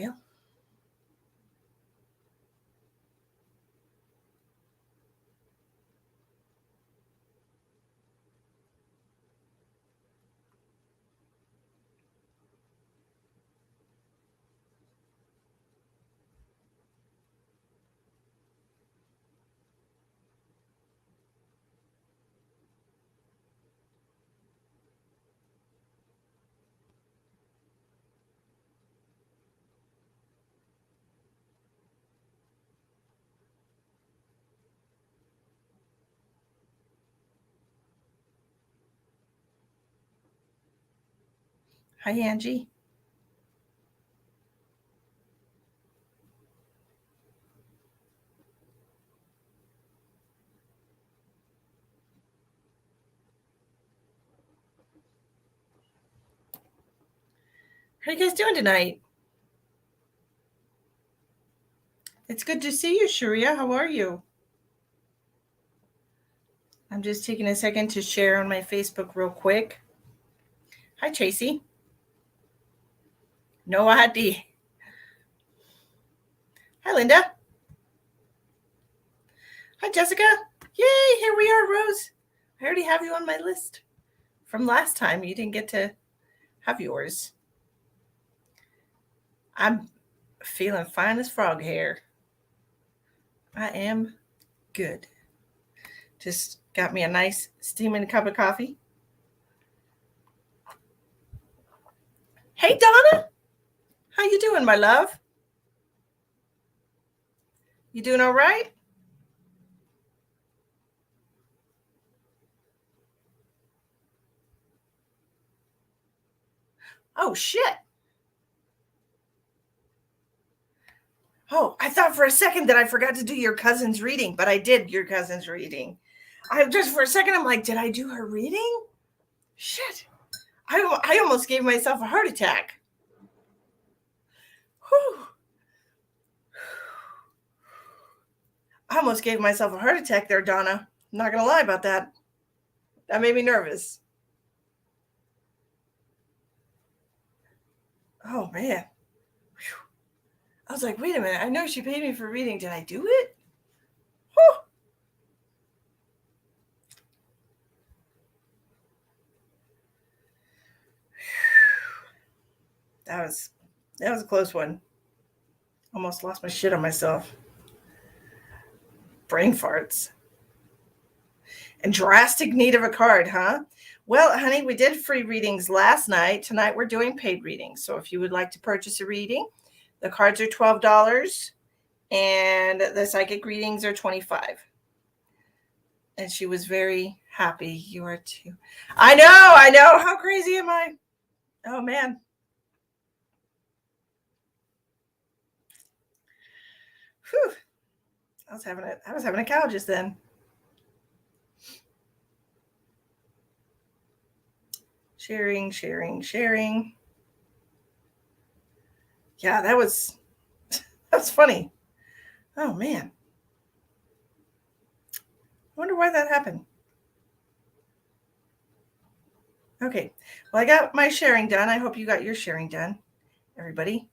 Well. Hi, Angie. How are you guys doing tonight? It's good to see you, Sharia. How are you? I'm just taking a second to share on my Facebook real quick. Hi, Tracy. No ID. Hi, Linda. Hi, Jessica. Yay, here we are, Rose. I already have you on my list from last time. You didn't get to have yours. I'm feeling fine as frog hair. I am good. Just got me a nice steaming cup of coffee. Hey, Donna. How you doing, my love? You doing all right? Oh, shit. Oh, I thought for a second that I forgot to do your cousin's reading, but I did your cousin's reading. I just for a second, I'm like, did I do her reading? Shit. I almost gave myself a heart attack. Whew. I almost gave myself a heart attack there, Donna. I'm not going to lie about that. That made me nervous. Oh, man. Whew. I was like, wait a minute. I know she paid me for reading. Did I do it? Whew. That was a close one. Almost lost my shit on myself. Brain farts. In drastic need of a card, huh? Well, honey, we did free readings last night. Tonight we're doing paid readings. So if you would like to purchase a reading, the cards are $12 and the psychic readings are $25. And she was very happy. You are too. I know. How crazy am I? Oh man. Whew. I was having a cow just then. Sharing. Yeah, that was funny. Oh man. I wonder why that happened. Okay. Well, I got my sharing done. I hope you got your sharing done, everybody.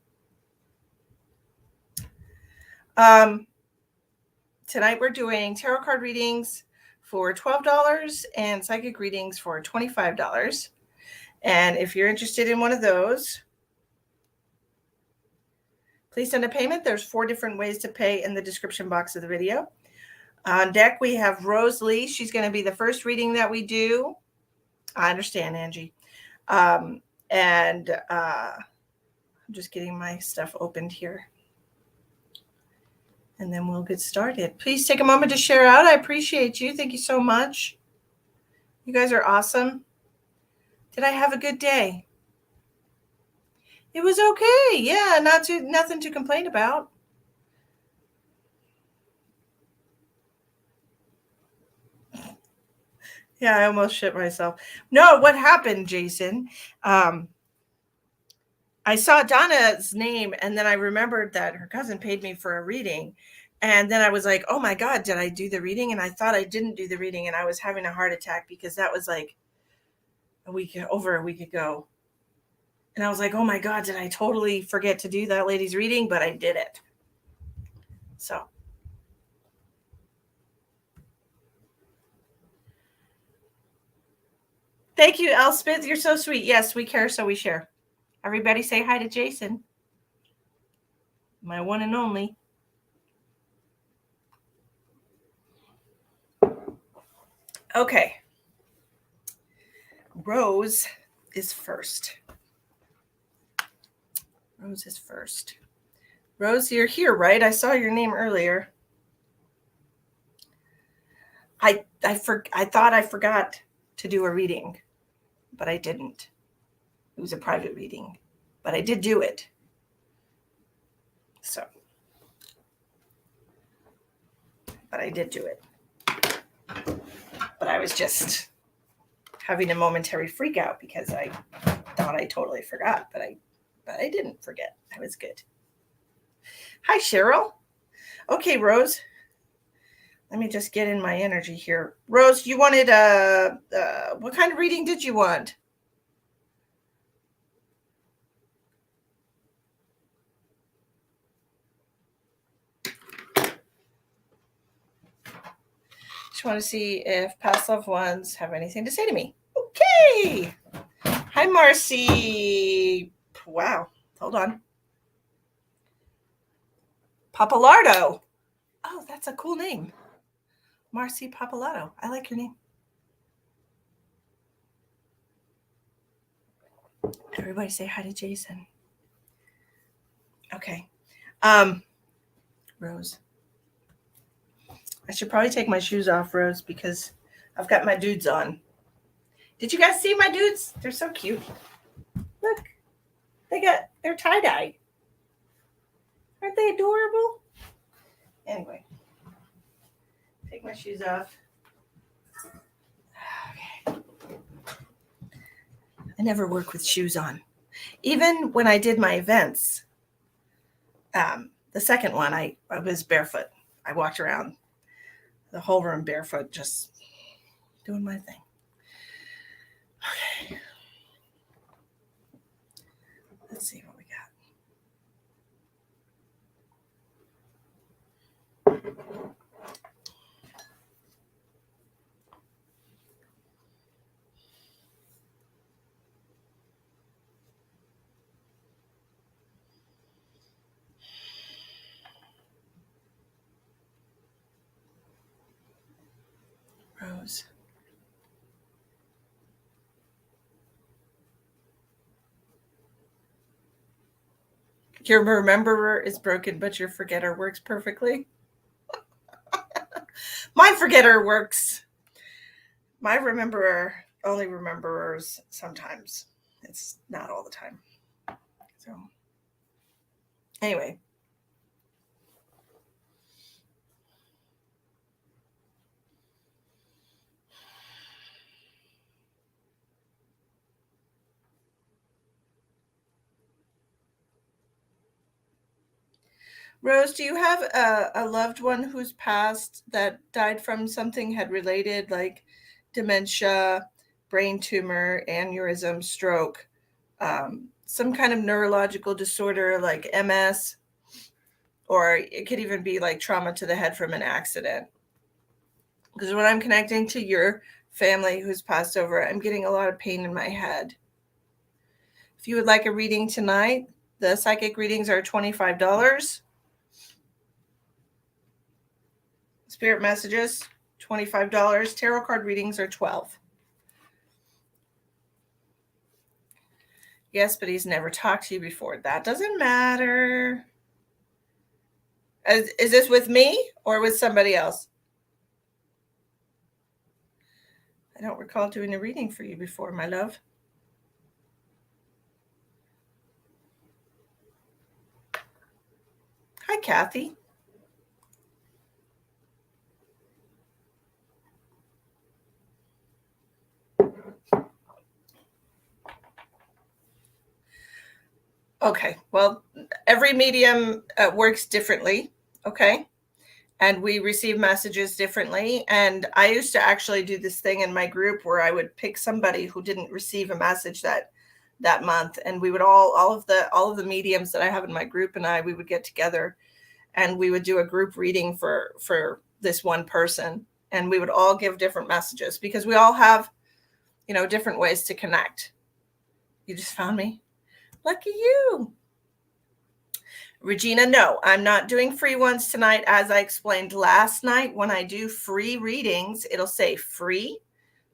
Tonight we're doing tarot card readings for $12 and psychic readings for $25. And if you're interested in one of those, please send a payment. There's 4 different ways to pay in the description box of the video. On deck, we have Rose Lee. She's going to be the first reading that we do. I understand, Angie. I'm just getting my stuff opened here. And then we'll get started. Please take a moment to share out. I appreciate you. Thank you so much. You guys are awesome. Did I have a good day? It was okay. Yeah, nothing to complain about. Yeah, I almost shit myself. No, what happened, Jason? I saw Donna's name and then I remembered that her cousin paid me for a reading. And then I was like, oh my God, did I do the reading? And I thought I didn't do the reading and I was having a heart attack because that was like over a week ago. And I was like, oh my God, did I totally forget to do that lady's reading? But I did it. So. Thank you, Elspeth. You're so sweet. Yes, we care, so we share. Everybody say hi to Jason. My one and only. Okay. Rose is first. Rose is first. Rose, you're here, right? I saw your name earlier. I thought I forgot to do a reading, but I didn't. It was a private reading, but I did do it. So, but I did do it. But I was just having a momentary freak out because I thought I totally forgot, but I didn't forget. I was good. Hi, Cheryl. Okay, Rose. Let me just get in my energy here. Rose, you wanted what kind of reading did you want? Just want to see if past loved ones have anything to say to me. Okay. Hi, Marcy. Wow. Hold on. Papalardo. Oh, that's a cool name. Marcy Papalardo. I like your name. Everybody say hi to Jason. Okay. Rose. I should probably take my shoes off, Rose, because I've got my dudes on. Did you guys see my dudes? They're so cute. Look. They're tie-dye. Aren't they adorable? Anyway. Take my shoes off. Okay. I never work with shoes on. Even when I did my events, the second one, I was barefoot. I walked around the whole room barefoot, just doing my thing. Okay. Let's see what we got. Rose. Your rememberer is broken, but your forgetter works perfectly. My forgetter works. My rememberer only remembers sometimes. It's not all the time. So, anyway. Rose, do you have a loved one who's passed that died from something head related, like dementia, brain tumor, aneurysm, stroke, some kind of neurological disorder like MS, or it could even be like trauma to the head from an accident? Because when I'm connecting to your family who's passed over, I'm getting a lot of pain in my head. If you would like a reading tonight, the psychic readings are $25. Spirit messages, $25. Tarot card readings are $12. Yes, but he's never talked to you before. That doesn't matter. Is this with me or with somebody else? I don't recall doing a reading for you before, my love. Hi, Kathy. Okay, well, every medium works differently, okay? And we receive messages differently. And I used to actually do this thing in my group where I would pick somebody who didn't receive a message that that month, and we would all of the mediums that I have in my group and we would get together and we would do a group reading for this one person, and we would all give different messages because we all have, different ways to connect. You just found me. Lucky you. Regina, no, I'm not doing free ones tonight. As I explained last night, when I do free readings, it'll say free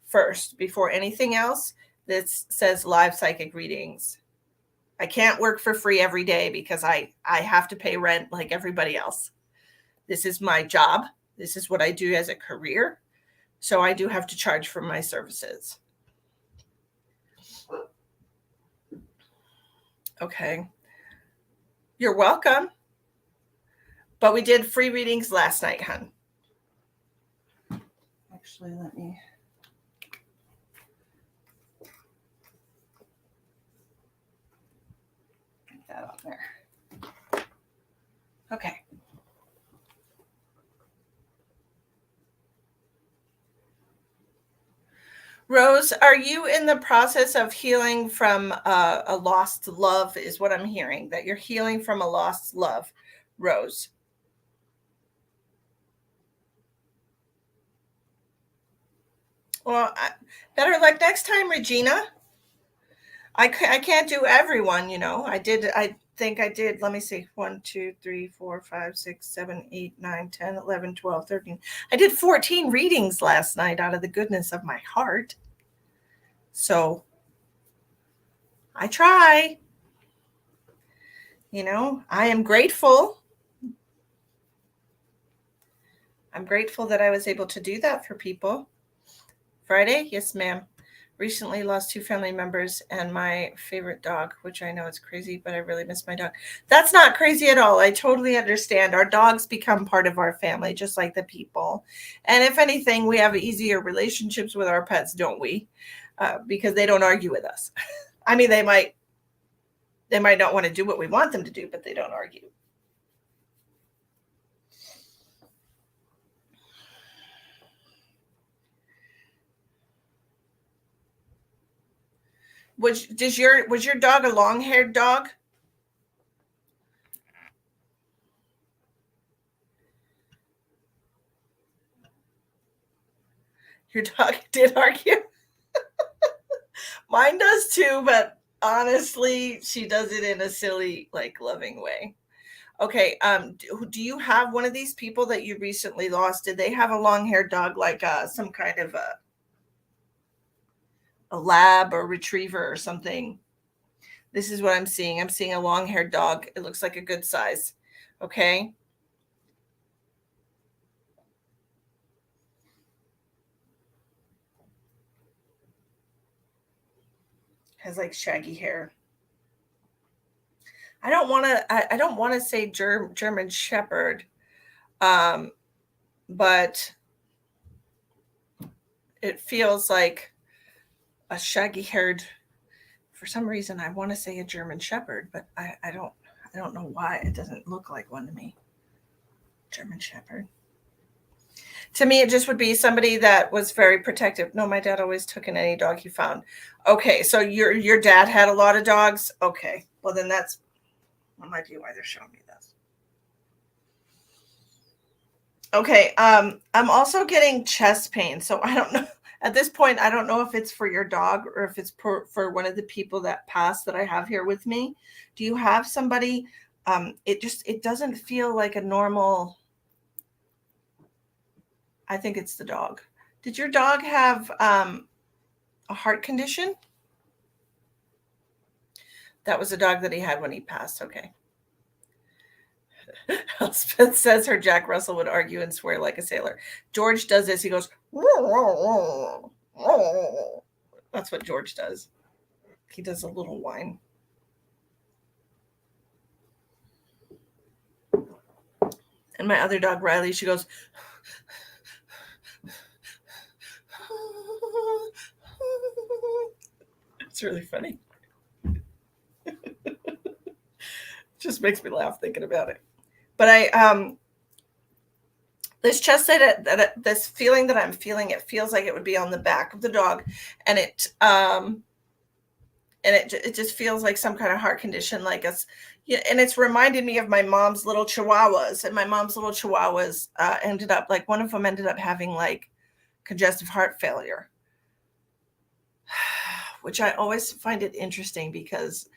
first before anything else. This says live psychic readings. I can't work for free every day because I have to pay rent like everybody else. This is my job. This is what I do as a career. So I do have to charge for my services. Okay. You're welcome. But we did free readings last night, hon. Actually, let me... get that on there. Okay. Rose, are you in the process of healing from a lost love, is what I'm hearing, that you're healing from a lost love, Rose? Well, better luck next time, Regina. I can't do everyone, I think I did. Let me see. 1, 2, 3, 4, 5, 6, 7, 8, 9, 10, 11, 12, 13. I did 14 readings last night out of the goodness of my heart. So I try. I am grateful. I'm grateful that I was able to do that for people. Friday? Yes, ma'am. Recently lost 2 family members and my favorite dog, which I know is crazy, but I really miss my dog. That's not crazy at all. I totally understand. Our dogs become part of our family, just like the people. And if anything, we have easier relationships with our pets, don't we? Because they don't argue with us. I mean, they might not want to do what we want them to do, but they don't argue. Was your dog a long-haired dog? Your dog did argue? Mine does too, but honestly, she does it in a silly, like, loving way. Okay, do you have one of these people that you recently lost? Did they have a long-haired dog, like some kind of a lab or retriever or something? This is what I'm seeing. I'm seeing a long-haired dog. It looks like a good size. Okay. Has like shaggy hair. I don't want to say German Shepherd, but it feels like a shaggy haired. For some reason, I want to say a German Shepherd, but I don't know why it doesn't look like one to me. German Shepherd. To me, it just would be somebody that was very protective. No, my dad always took in any dog he found. Okay, so your dad had a lot of dogs. Okay, well then that might be why they're showing me this. Okay, I'm also getting chest pain, so I don't know. At this point, I don't know if it's for your dog or if it's for one of the people that passed that I have here with me. Do you have somebody? It doesn't feel like a normal. I think it's the dog. Did your dog have a heart condition? That was the dog that he had when he passed. Okay. Elspeth says her Jack Russell would argue and swear like a sailor. George does this. He goes, that's what George does. He does a little whine. And my other dog, Riley, she goes, it's really funny. Just makes me laugh thinking about it. But this chest that this feeling that I'm feeling, it feels like it would be on the back of the dog, and and it just feels like some kind of heart condition, like us. Yeah, and it's reminded me of my mom's little chihuahuas, and my mom's little chihuahuas ended up like one of them ended up having like congestive heart failure, which I always find it interesting because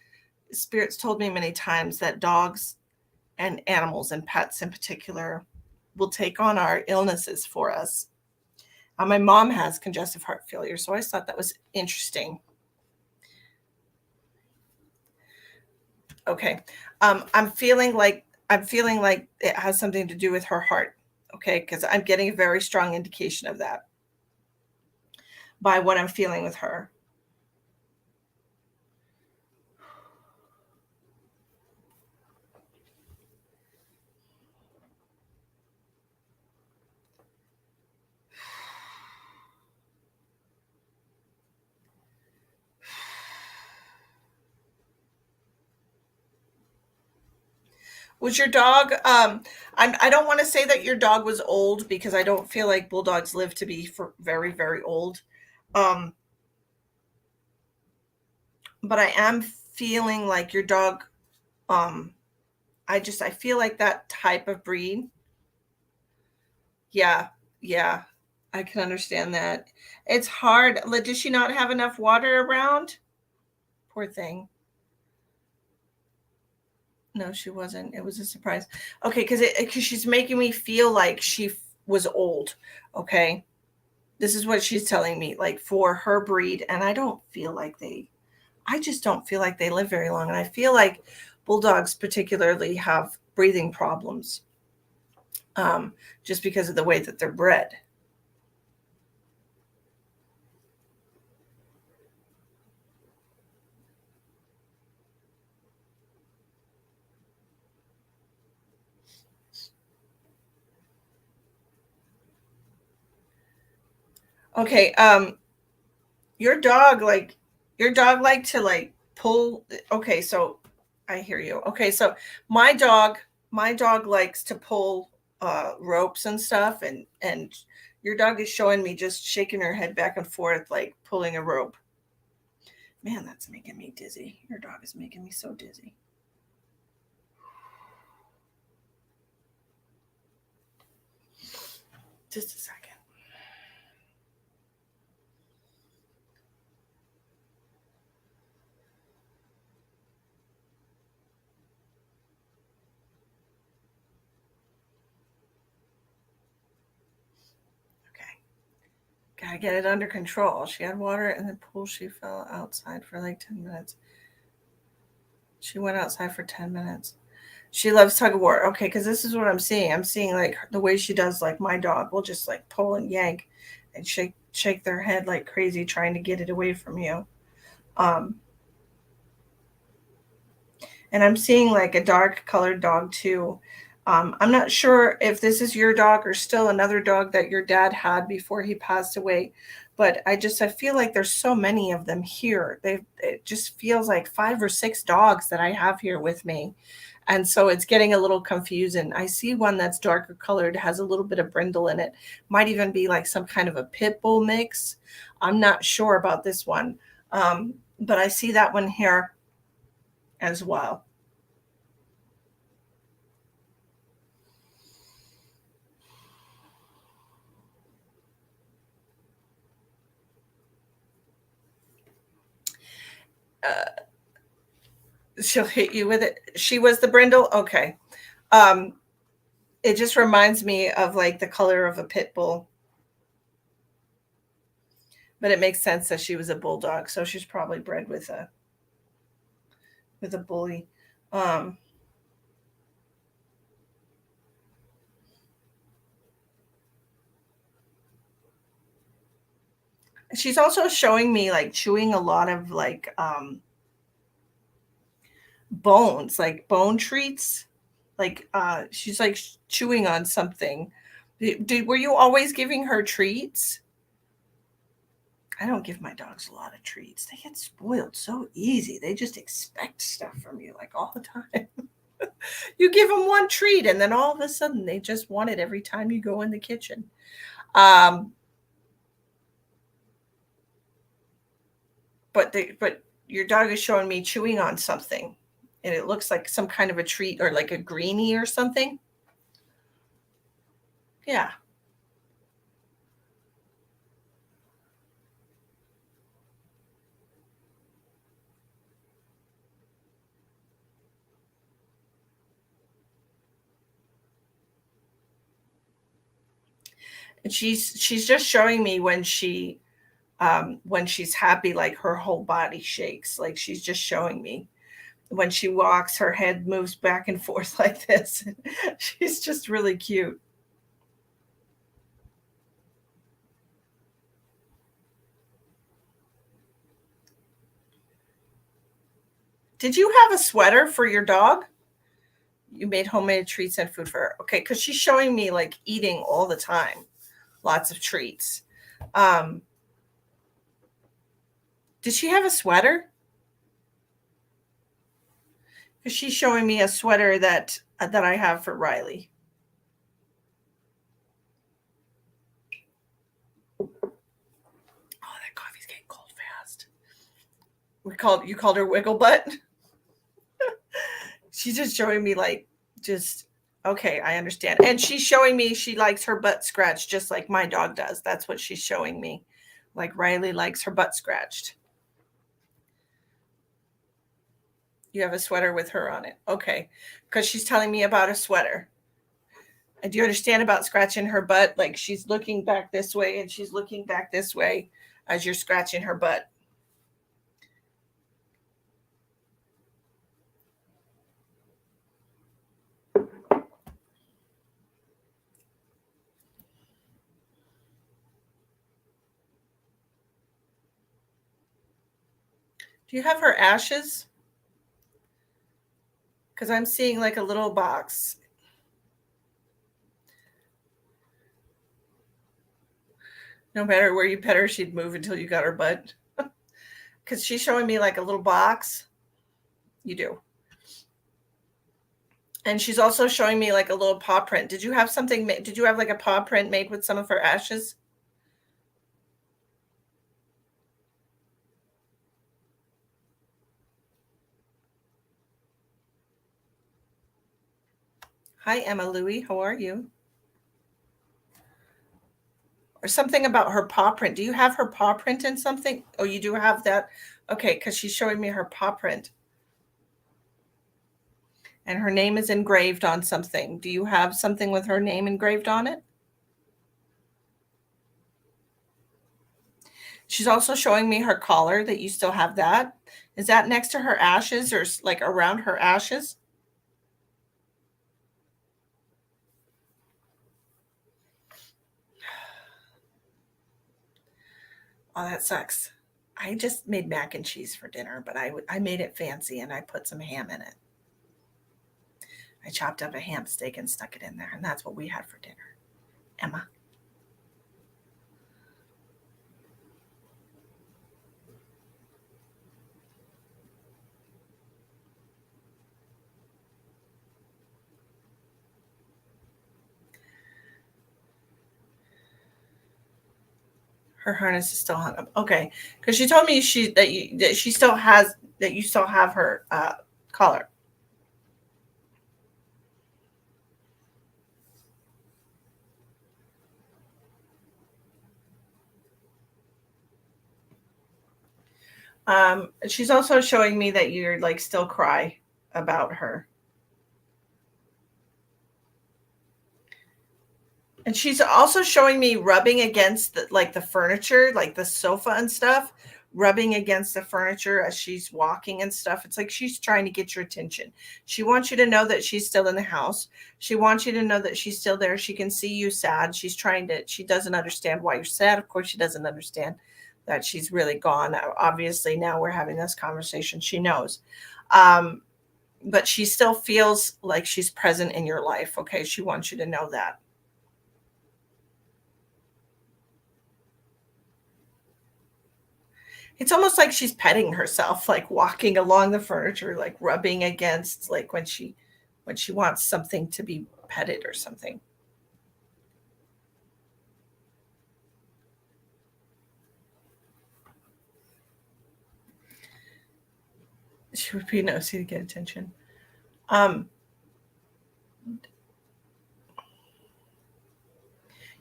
spirits told me many times that dogs and animals and pets in particular will take on our illnesses for us. My mom has congestive heart failure, so I just thought that was interesting. Okay. I'm feeling like it has something to do with her heart. Okay, because I'm getting a very strong indication of that by what I'm feeling with her. Was your dog I don't want to say that your dog was old because I don't feel like bulldogs live to be for very, very old. Um, but I am feeling like your dog um I feel like that type of breed. Yeah, yeah. I can understand that. It's hard. Does she not have enough water around? Poor thing. No, she wasn't. It was a surprise. Okay, because she's making me feel like was old. Okay, this is what she's telling me. Like for her breed, and I don't feel like they. I just don't feel like they live very long, and I feel like bulldogs particularly have breathing problems, just because of the way that they're bred. Okay, your dog like your dog like to like pull. Okay, so I hear you. Okay, so my dog my dog likes to pull ropes and stuff, and your dog is showing me just shaking her head back and forth like pulling a rope. Man, that's making me dizzy. Your dog is making me so dizzy. Just a second. Okay, gotta get it under control. She had water in the pool. She fell outside for like 10 minutes. She went outside for 10 minutes. She loves tug of war. Okay, because this is what I'm seeing. I'm seeing like the way she does, like my dog will just like pull and yank and shake their head like crazy, trying to get it away from you. Um, and I'm seeing like a dark colored dog too. I'm not sure if this is your dog or still another dog that your dad had before he passed away, but I feel like there's so many of them here. It just feels like 5 or 6 dogs that I have here with me. And so it's getting a little confusing. I see one that's darker colored, has a little bit of brindle in it, might even be like some kind of a pit bull mix. I'm not sure about this one, but I see that one here as well. Uh, she'll hit you with it. She was the brindle. Okay. Um, it just reminds me of like the color of a pit bull, but it makes sense that she was a bulldog, so she's probably bred with a bully. Um, she's also showing me like chewing a lot of like bones, like bone treats. Like she's like chewing on something. Were you always giving her treats? I don't give my dogs a lot of treats. They get spoiled so easy. They just expect stuff from you like all the time. You give them one treat and then all of a sudden they just want it every time you go in the kitchen. Um, but your dog is showing me chewing on something, and it looks like some kind of a treat or like a greenie or something. Yeah. And she's just showing me when she's happy, like her whole body shakes. Like she's just showing me when she walks, her head moves back and forth like this. She's just really cute. Did you have a sweater for your dog? You made homemade treats and food for her. Okay, because she's showing me like eating all the time, lots of treats. Um, did she have a sweater? Because she's showing me a sweater that I have for Riley. Oh, that coffee's getting cold fast. You called her Wiggle Butt. She's just showing me like just okay, I understand. And she's showing me she likes her butt scratched just like my dog does. That's what she's showing me. Like Riley likes her butt scratched. You have a sweater with her on it. Okay. Because she's telling me about a sweater. And do you understand about scratching her butt? Like she's looking back this way and she's looking back this way as you're scratching her butt. Do you have her ashes? Because I'm seeing like a little box. No matter where you pet her, she'd move until you got her butt. Because she's showing me like a little box. You do. And she's also showing me like a little paw print. Did you have something? Did you have like a paw print made with some of her ashes? Hi, Emma Louie. How are you? Or something about her paw print. Do you have her paw print in something? Oh, you do have that? Okay, because she's showing me her paw print. And her name is engraved on something. Do you have something with her name engraved on it? She's also showing me her collar that you still have that. Is that next to her ashes or like around her ashes? Oh, that sucks. I just made mac and cheese for dinner, but I made it fancy and I put some ham in it. I chopped up a ham steak and stuck it in there, and that's what we had for dinner. Emma. Her harness is still hung up. Okay, because she told me that she still has that you still have her collar. She's also showing me that you're like still cry about her. And she's also showing me rubbing against the furniture, like the sofa and stuff, rubbing against the furniture as she's walking and stuff. It's like she's trying to get your attention. She wants you to know that she's still in the house. She wants you to know that she's still there. She can see you sad. She doesn't understand why you're sad. Of course, she doesn't understand that she's really gone. Obviously, now we're having this conversation. She knows. Um, but she still feels like she's present in your life. Okay. She wants you to know that. It's almost like she's petting herself, like walking along the furniture, like rubbing against, like when she wants something to be petted or something. She would be nosy to get attention.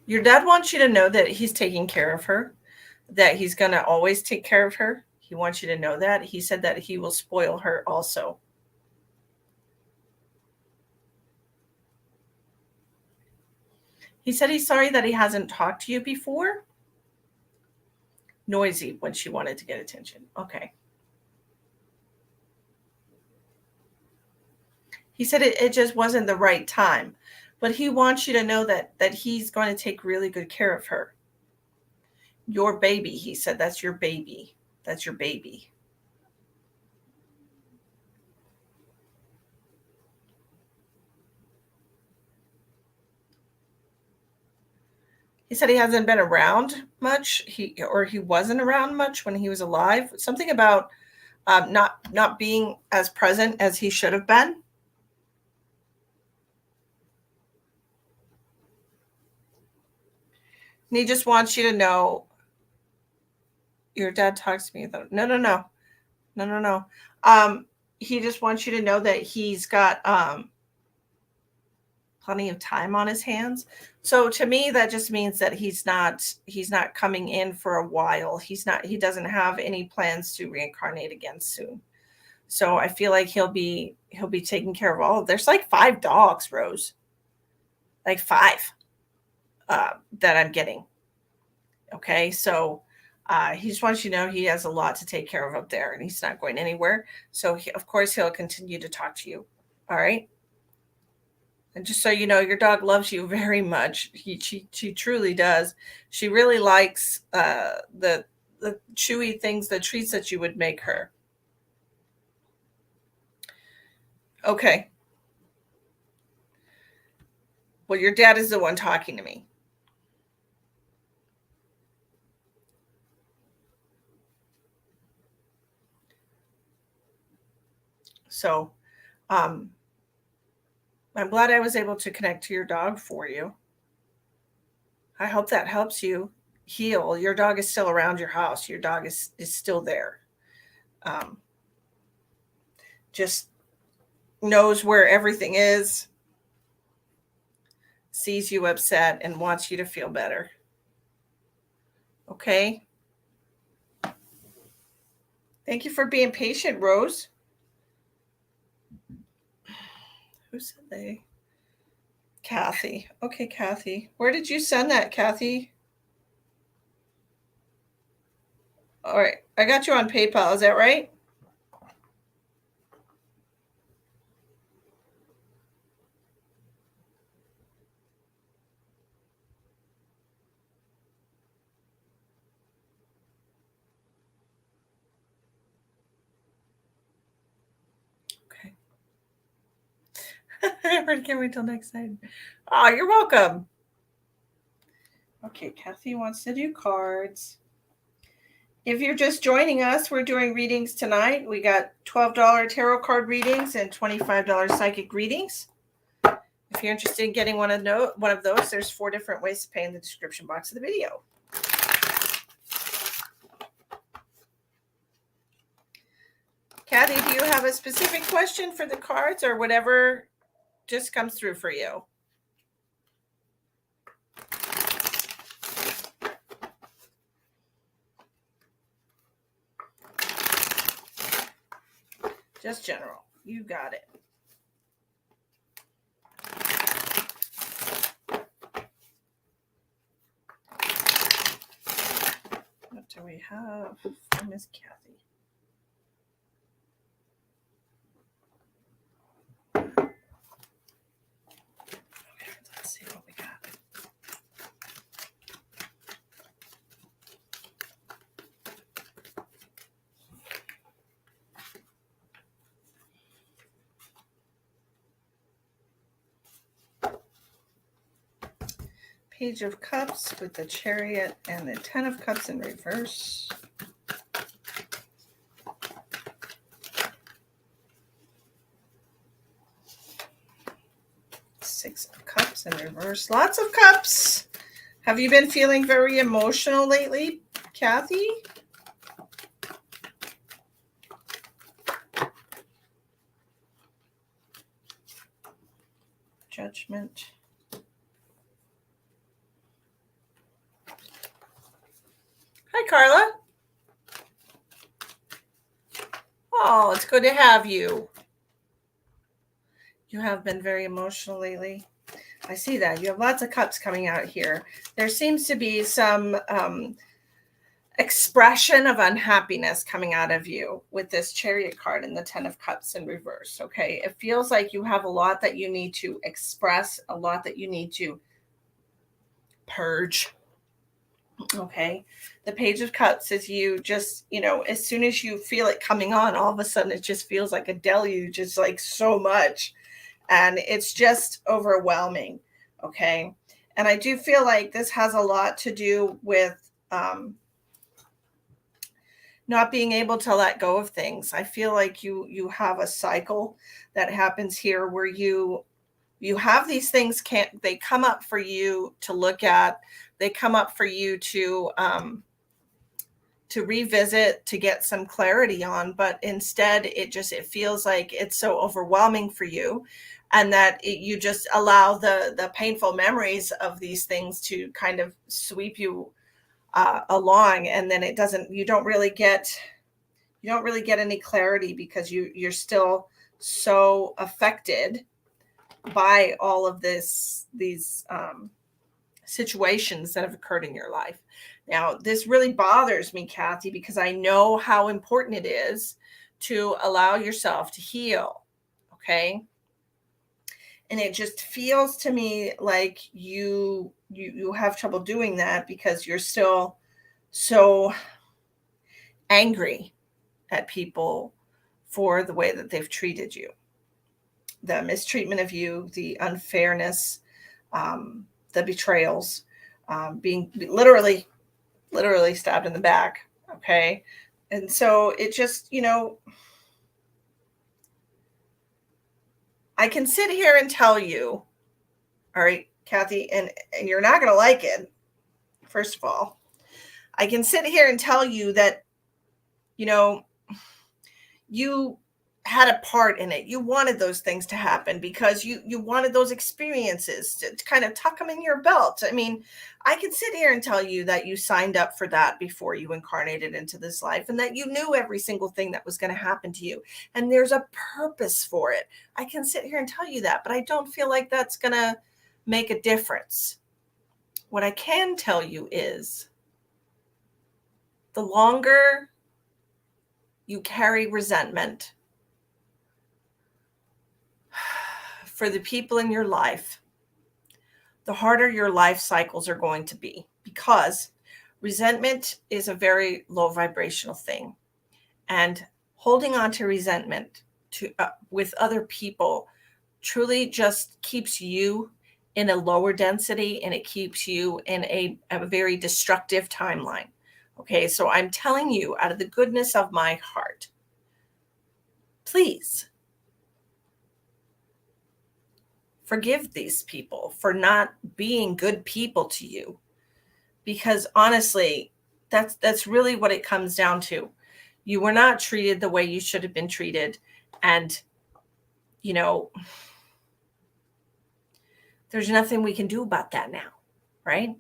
Your dad wants you to know that he's taking care of her, that he's going to always take care of her. He wants you to know that. He said that he will spoil her also. He said he's sorry that he hasn't talked to you before. Noisy when she wanted to get attention. Okay. He said it just wasn't the right time. But he wants you to know that he's going to take really good care of her. Your baby, he said, that's your baby. That's your baby. He said he hasn't been around much. He wasn't around much when he was alive. Something about not being as present as he should have been. And he just wants you to know. Your dad talks to me though. No. He just wants you to know that he's got plenty of time on his hands. So to me, that just means that he's not coming in for a while. He doesn't have any plans to reincarnate again soon. So I feel like he'll be taking care of all. There's like 5 dogs, Rose. Like 5 that I'm getting. Okay, so he just wants you to know he has a lot to take care of up there, and he's not going anywhere. So of course he'll continue to talk to you. All right. And just so you know, your dog loves you very much. She truly does. She really likes the chewy things, the treats that you would make her. Okay. Well, your dad is the one talking to me. So, I'm glad I was able to connect to your dog for you. I hope that helps you heal. Your dog is still around your house. Your dog is still there. Um, just knows where everything is, sees you upset, and wants you to feel better. Okay? Thank you for being patient, Rose. Who said they? Kathy. Okay, Kathy. Where did you send that, Kathy? All right. I got you on PayPal. Is that right? Okay. I can't wait till next time. Oh, you're welcome. Okay, Kathy wants to do cards. If you're just joining us, we're doing readings tonight. We got $12 tarot card readings and $25 psychic readings. If you're interested in getting one of those, there's 4 different ways to pay in the description box of the video. Kathy, do you have a specific question for the cards or whatever just comes through for you? Just general. You got it. What do we have for Miss Kathy? Okay, let's see what we got. Page of Cups with the Chariot and the 10 of Cups in reverse. Six of Cups in reverse. Lots of cups. Have you been feeling very emotional lately, Kathy? Judgment. Hi, Carla. Oh, it's good to have you. You have been very emotional lately. I see that. You have lots of cups coming out here. There seems to be some expression of unhappiness coming out of you with this Chariot card and the 10 of Cups in reverse. Okay. It feels like you have a lot that you need to express, a lot that you need to purge. Okay. The Page of Cups is you just, as soon as you feel it coming on, all of a sudden it just feels like a deluge. It's like so much. And it's just overwhelming. Okay. And I do feel like this has a lot to do with not being able to let go of things. I feel like you have a cycle that happens here where you have these things, they come up for you to look at, they come up for you to revisit, to get some clarity on, but instead it feels like it's so overwhelming for you, and that you just allow the painful memories of these things to kind of sweep you along, and then you don't really get any clarity because you're still so affected by all of these situations that have occurred in your life. Now, this really bothers me, Kathy, because I know how important it is to allow yourself to heal. Okay. And it just feels to me like you have trouble doing that because you're still so angry at people for the way that they've treated you, the mistreatment of you, the unfairness, the betrayals, being literally stabbed in the back. Okay. And so it just, I can sit here and tell you, all right, Kathy, and you're not going to like it. First of all, I can sit here and tell you that, you had a part in it. You wanted those things to happen because you wanted those experiences to kind of tuck them in your belt. I mean, I can sit here and tell you that you signed up for that before you incarnated into this life, and that you knew every single thing that was going to happen to you, and there's a purpose for it. I can sit here and tell you that, but I don't feel like that's going to make a difference. What I can tell you is the longer you carry resentment for the people in your life, the harder your life cycles are going to be, because resentment is a very low vibrational thing. And holding on to resentment with other people truly just keeps you in a lower density, and it keeps you in a very destructive timeline. Okay, so I'm telling you out of the goodness of my heart, please forgive these people for not being good people to you, because honestly, that's really what it comes down to. You were not treated the way you should have been treated, and there's nothing we can do about that now, right?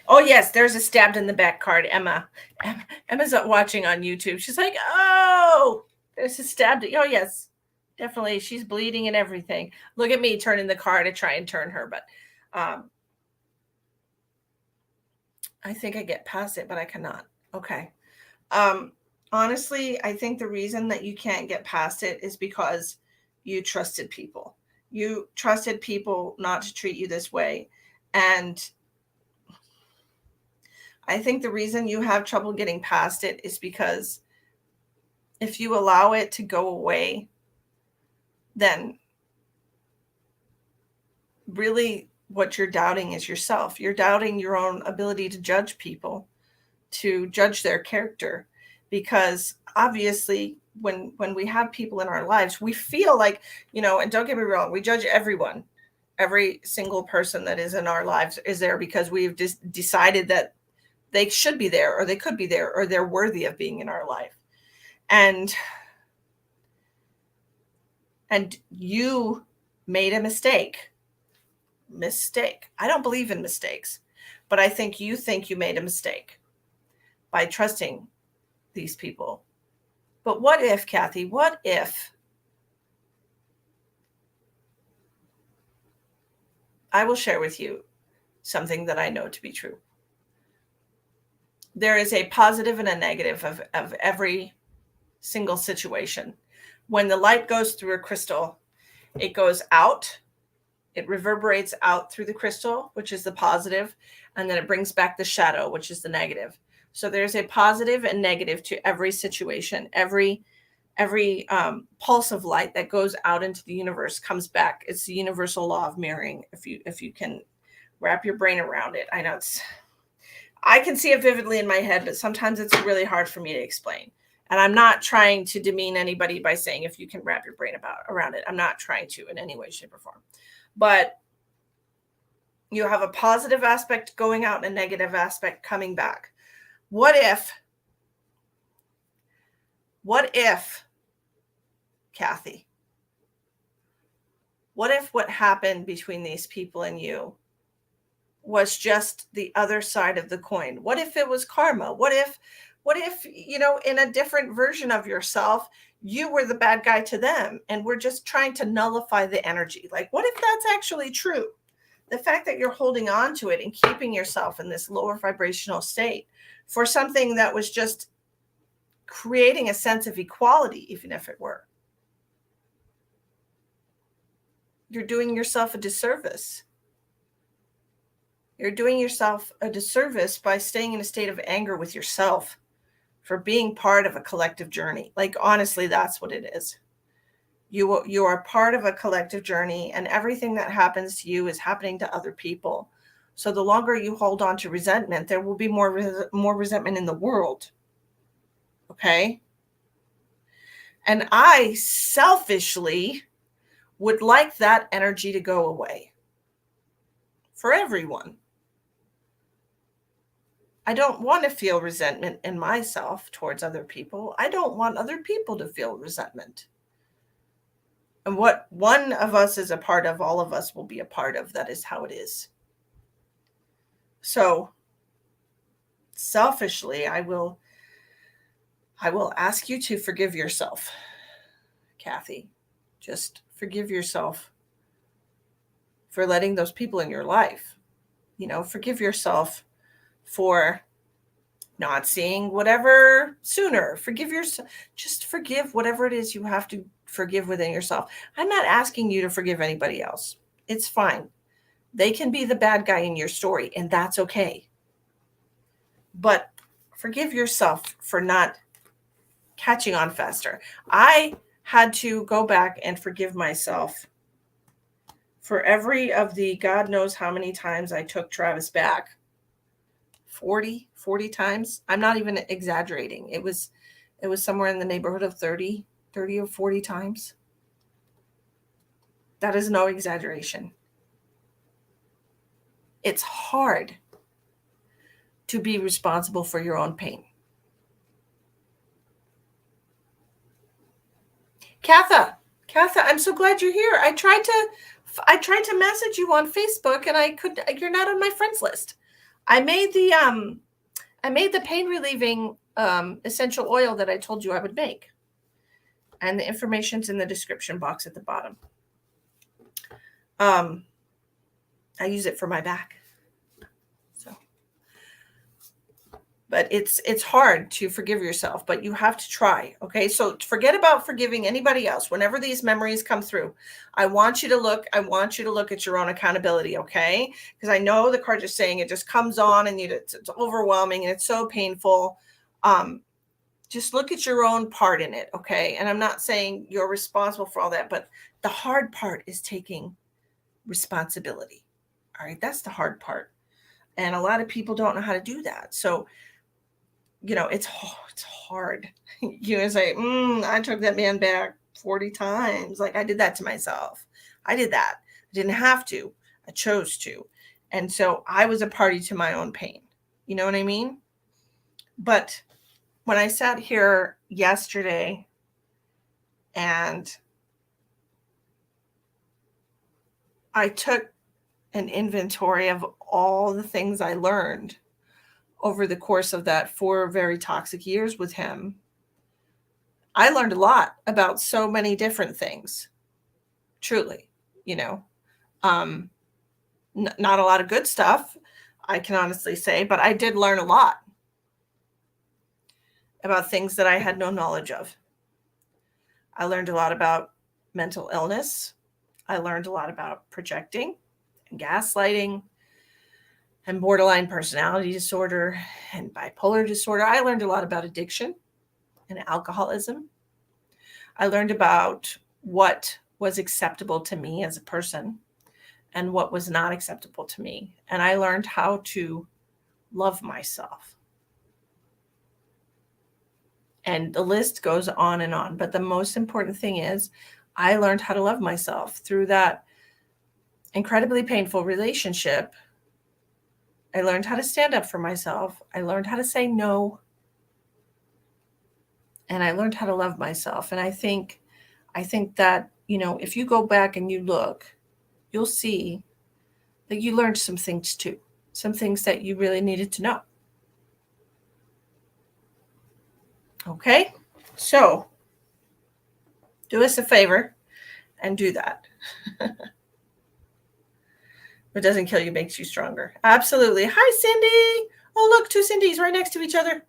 Oh yes, there's a stabbed in the back card. Emma's watching on YouTube. She's like, oh, there's a stabbed. Oh yes, definitely. She's bleeding and everything. Look at me turning the car to try and turn her, but I think I get past it, but I cannot. Okay. Honestly, I think the reason that you can't get past it is because you trusted people. You trusted people not to treat you this way. And I think the reason you have trouble getting past it is because if you allow it to go away, then really what you're doubting is yourself. You're doubting your own ability to judge people, to judge their character, because obviously when we have people in our lives, we feel like, and don't get me wrong, we judge everyone. Every single person that is in our lives is there because we've just decided that they should be there, or they could be there, or they're worthy of being in our life. And you made a mistake. I don't believe in mistakes, but I think you made a mistake by trusting these people. But what if, Kathy, what if I will share with you something that I know to be true? There is a positive and a negative of every single situation. When the light goes through a crystal, it goes out, it reverberates out through the crystal, which is the positive, and then it brings back the shadow, which is the negative. So there's a positive and negative to every situation. Every pulse of light that goes out into the universe comes back. It's the universal law of mirroring. If you can wrap your brain around it. I can see it vividly in my head, but sometimes it's really hard for me to explain. And I'm not trying to demean anybody by saying if you can wrap your brain around it. I'm not trying to in any way, shape, or form. But you have a positive aspect going out and a negative aspect coming back. What if, Kathy, what if what happened between these people and you was just the other side of the coin? What if it was karma? What if, in a different version of yourself, you were the bad guy to them and we're just trying to nullify the energy? Like, what if that's actually true? The fact that you're holding on to it and keeping yourself in this lower vibrational state for something that was just creating a sense of equality, even if it were. You're doing yourself a disservice. You're doing yourself a disservice by staying in a state of anger with yourself for being part of a collective journey. Like, honestly, that's what it is. You are part of a collective journey, and everything that happens to you is happening to other people. So the longer you hold on to resentment, there will be more resentment in the world. Okay? And I selfishly would like that energy to go away for everyone. I don't want to feel resentment in myself towards other people. I don't want other people to feel resentment. And what one of us is a part of, all of us will be a part of. That is how it is. So selfishly, I will ask you to forgive yourself, Kathy. Just forgive yourself for letting those people in your life. Forgive yourself for not seeing whatever sooner. Forgive yourself. Just forgive whatever it is you have to forgive within yourself. I'm not asking you to forgive anybody else. It's fine. They can be the bad guy in your story, and that's okay. But forgive yourself for not catching on faster. I had to go back and forgive myself for every of the God knows how many times I took Travis back. 40 times. I'm not even exaggerating. It was somewhere in the neighborhood of 30 or 40 times. That is no exaggeration. It's hard to be responsible for your own pain. Katha, I'm so glad you're here. I tried to message you on Facebook and you're not on my friends list. I made the pain relieving essential oil that I told you I would make. And the information's in the description box at the bottom. I use it for my back. But it's hard to forgive yourself, but you have to try. Okay. So forget about forgiving anybody else. Whenever these memories come through, I want you to look at your own accountability. Okay. Because I know the cards are saying it just comes on and it's overwhelming and it's so painful. Just look at your own part in it. Okay. And I'm not saying you're responsible for all that, but the hard part is taking responsibility. All right. That's the hard part. And a lot of people don't know how to do that. So, it's hard. You say, I took that man back 40 times. Like, I did that to myself. I did that. I didn't have to. I chose to. And so I was a party to my own pain. You know what I mean? But when I sat here yesterday and I took an inventory of all the things I learned over the course of that 4 very toxic years with him. I learned a lot about so many different things, truly, not a lot of good stuff, I can honestly say, but I did learn a lot about things that I had no knowledge of. I learned a lot about mental illness. I learned a lot about projecting and gaslighting and borderline personality disorder and bipolar disorder. I learned a lot about addiction and alcoholism. I learned about what was acceptable to me as a person and what was not acceptable to me. And I learned how to love myself. And the list goes on and on. But the most important thing is I learned how to love myself through that incredibly painful relationship. I learned how to stand up for myself. I learned how to say no. And I learned how to love myself. And I think that, if you go back and you look, you'll see that you learned some things too, some things that you really needed to know. Okay? So do us a favor and do that. What doesn't kill you makes you stronger. Absolutely. Hi, Cindy. Oh, look, 2 Cindys right next to each other.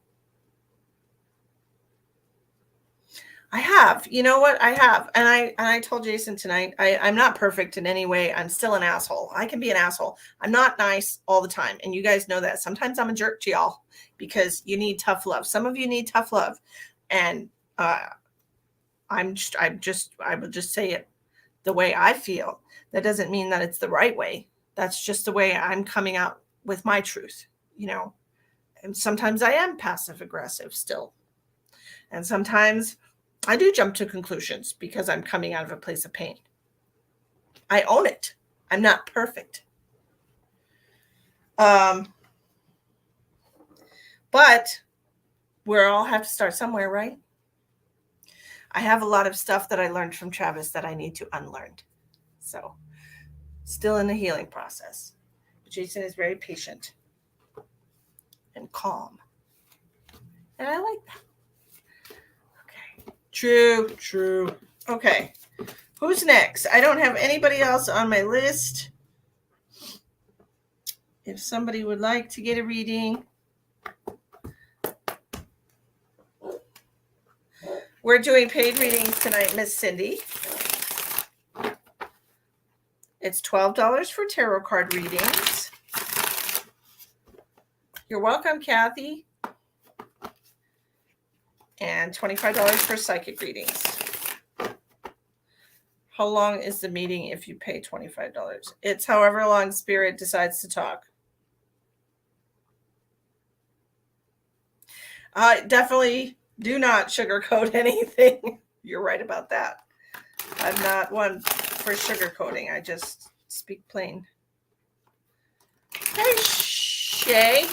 I have. You know what? I have. And I told Jason tonight, I'm not perfect in any way. I'm still an asshole. I can be an asshole. I'm not nice all the time. And you guys know that. Sometimes I'm a jerk to y'all because you need tough love. Some of you need tough love. And I will just say it the way I feel. That doesn't mean that it's the right way. That's just the way I'm coming out with my truth, And sometimes I am passive aggressive still. And sometimes I do jump to conclusions because I'm coming out of a place of pain. I own it. I'm not perfect. But we all have to start somewhere, right? I have a lot of stuff that I learned from Travis that I need to unlearn. So still in the healing process. But Jason is very patient and calm. And I like that. Okay. True. Okay. Who's next? I don't have anybody else on my list. If somebody would like to get a reading. We're doing paid readings tonight, Miss Cindy. It's $12 for tarot card readings. You're welcome, Kathy. And $25 for psychic readings. How long is the meeting if you pay $25? It's however long Spirit decides to talk. Definitely do not sugarcoat anything. You're right about that. I'm not one for sugarcoating. I just speak plain. Hey, Shay.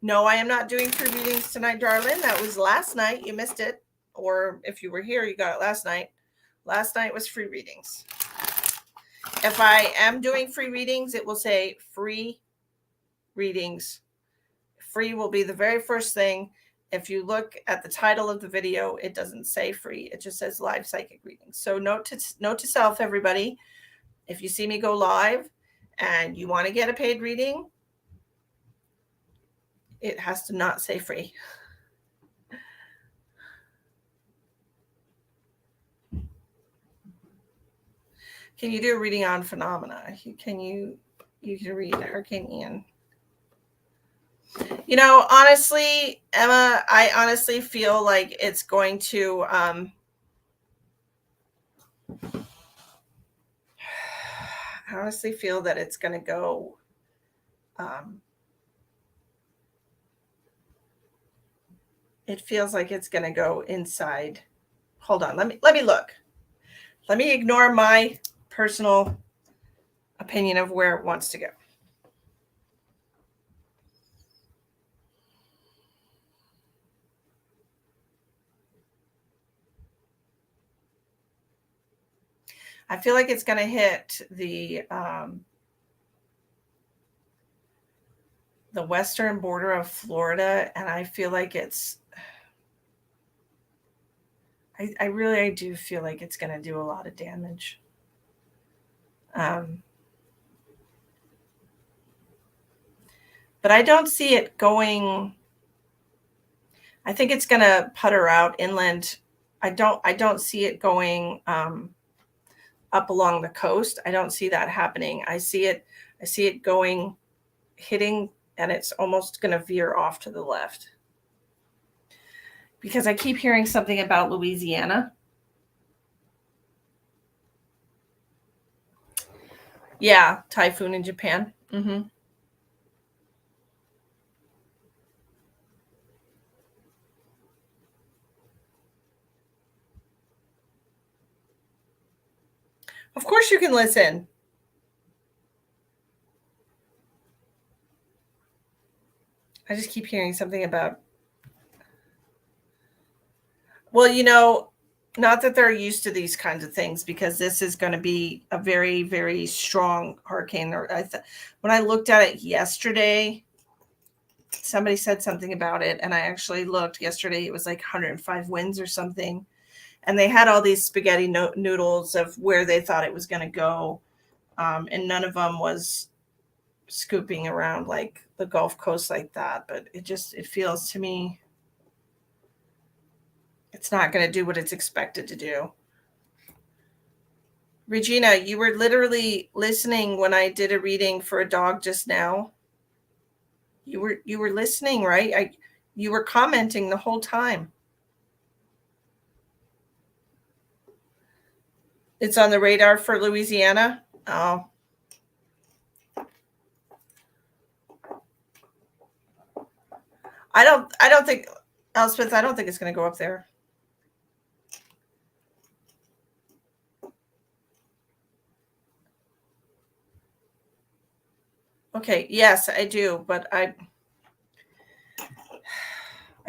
No, I am not doing free readings tonight, darling. That was last night. You missed it. Or if you were here, you got it last night. Last night was free readings. If I am doing free readings, it will say free readings. Free will be the very first thing. If you look at the title of the video, it doesn't say free. It just says live psychic readings. So note to self, everybody. If you see me go live and you want to get a paid reading, it has to not say free. Can you do a reading on phenomena? You can read Hurricane Ian. Honestly, Emma, I honestly feel like it's going to I honestly feel that it's going to go it feels like it's going to go inside. Hold on, let me look. Let me ignore my personal opinion of where it wants to go. I feel like it's going to hit the western border of Florida, and I feel like I really do feel like it's going to do a lot of damage. But I don't see it going. I think it's going to putter out inland. I don't see it going up along the coast. I don't see that happening. I see it going, hitting, and it's almost going to veer off to the left. Because I keep hearing something about Louisiana. Yeah, typhoon in Japan. Mm-hmm. Of course you can listen. I just keep hearing something about, well, not that they're used to these kinds of things, because this is going to be a very, very strong hurricane. When I looked at it yesterday, somebody said something about it, and I actually looked yesterday. It was like 105 winds or something, and they had all these spaghetti noodles of where they thought it was going to go, and none of them was scooping around like the Gulf Coast like that. But it feels to me it's not going to do what it's expected to do. Regina, you were literally listening when I did a reading for a dog just now. You were listening, right? You were commenting the whole time. It's on the radar for Louisiana. Oh. I don't think, Elspeth, I don't think it's going to go up there. Okay, yes, I do, but I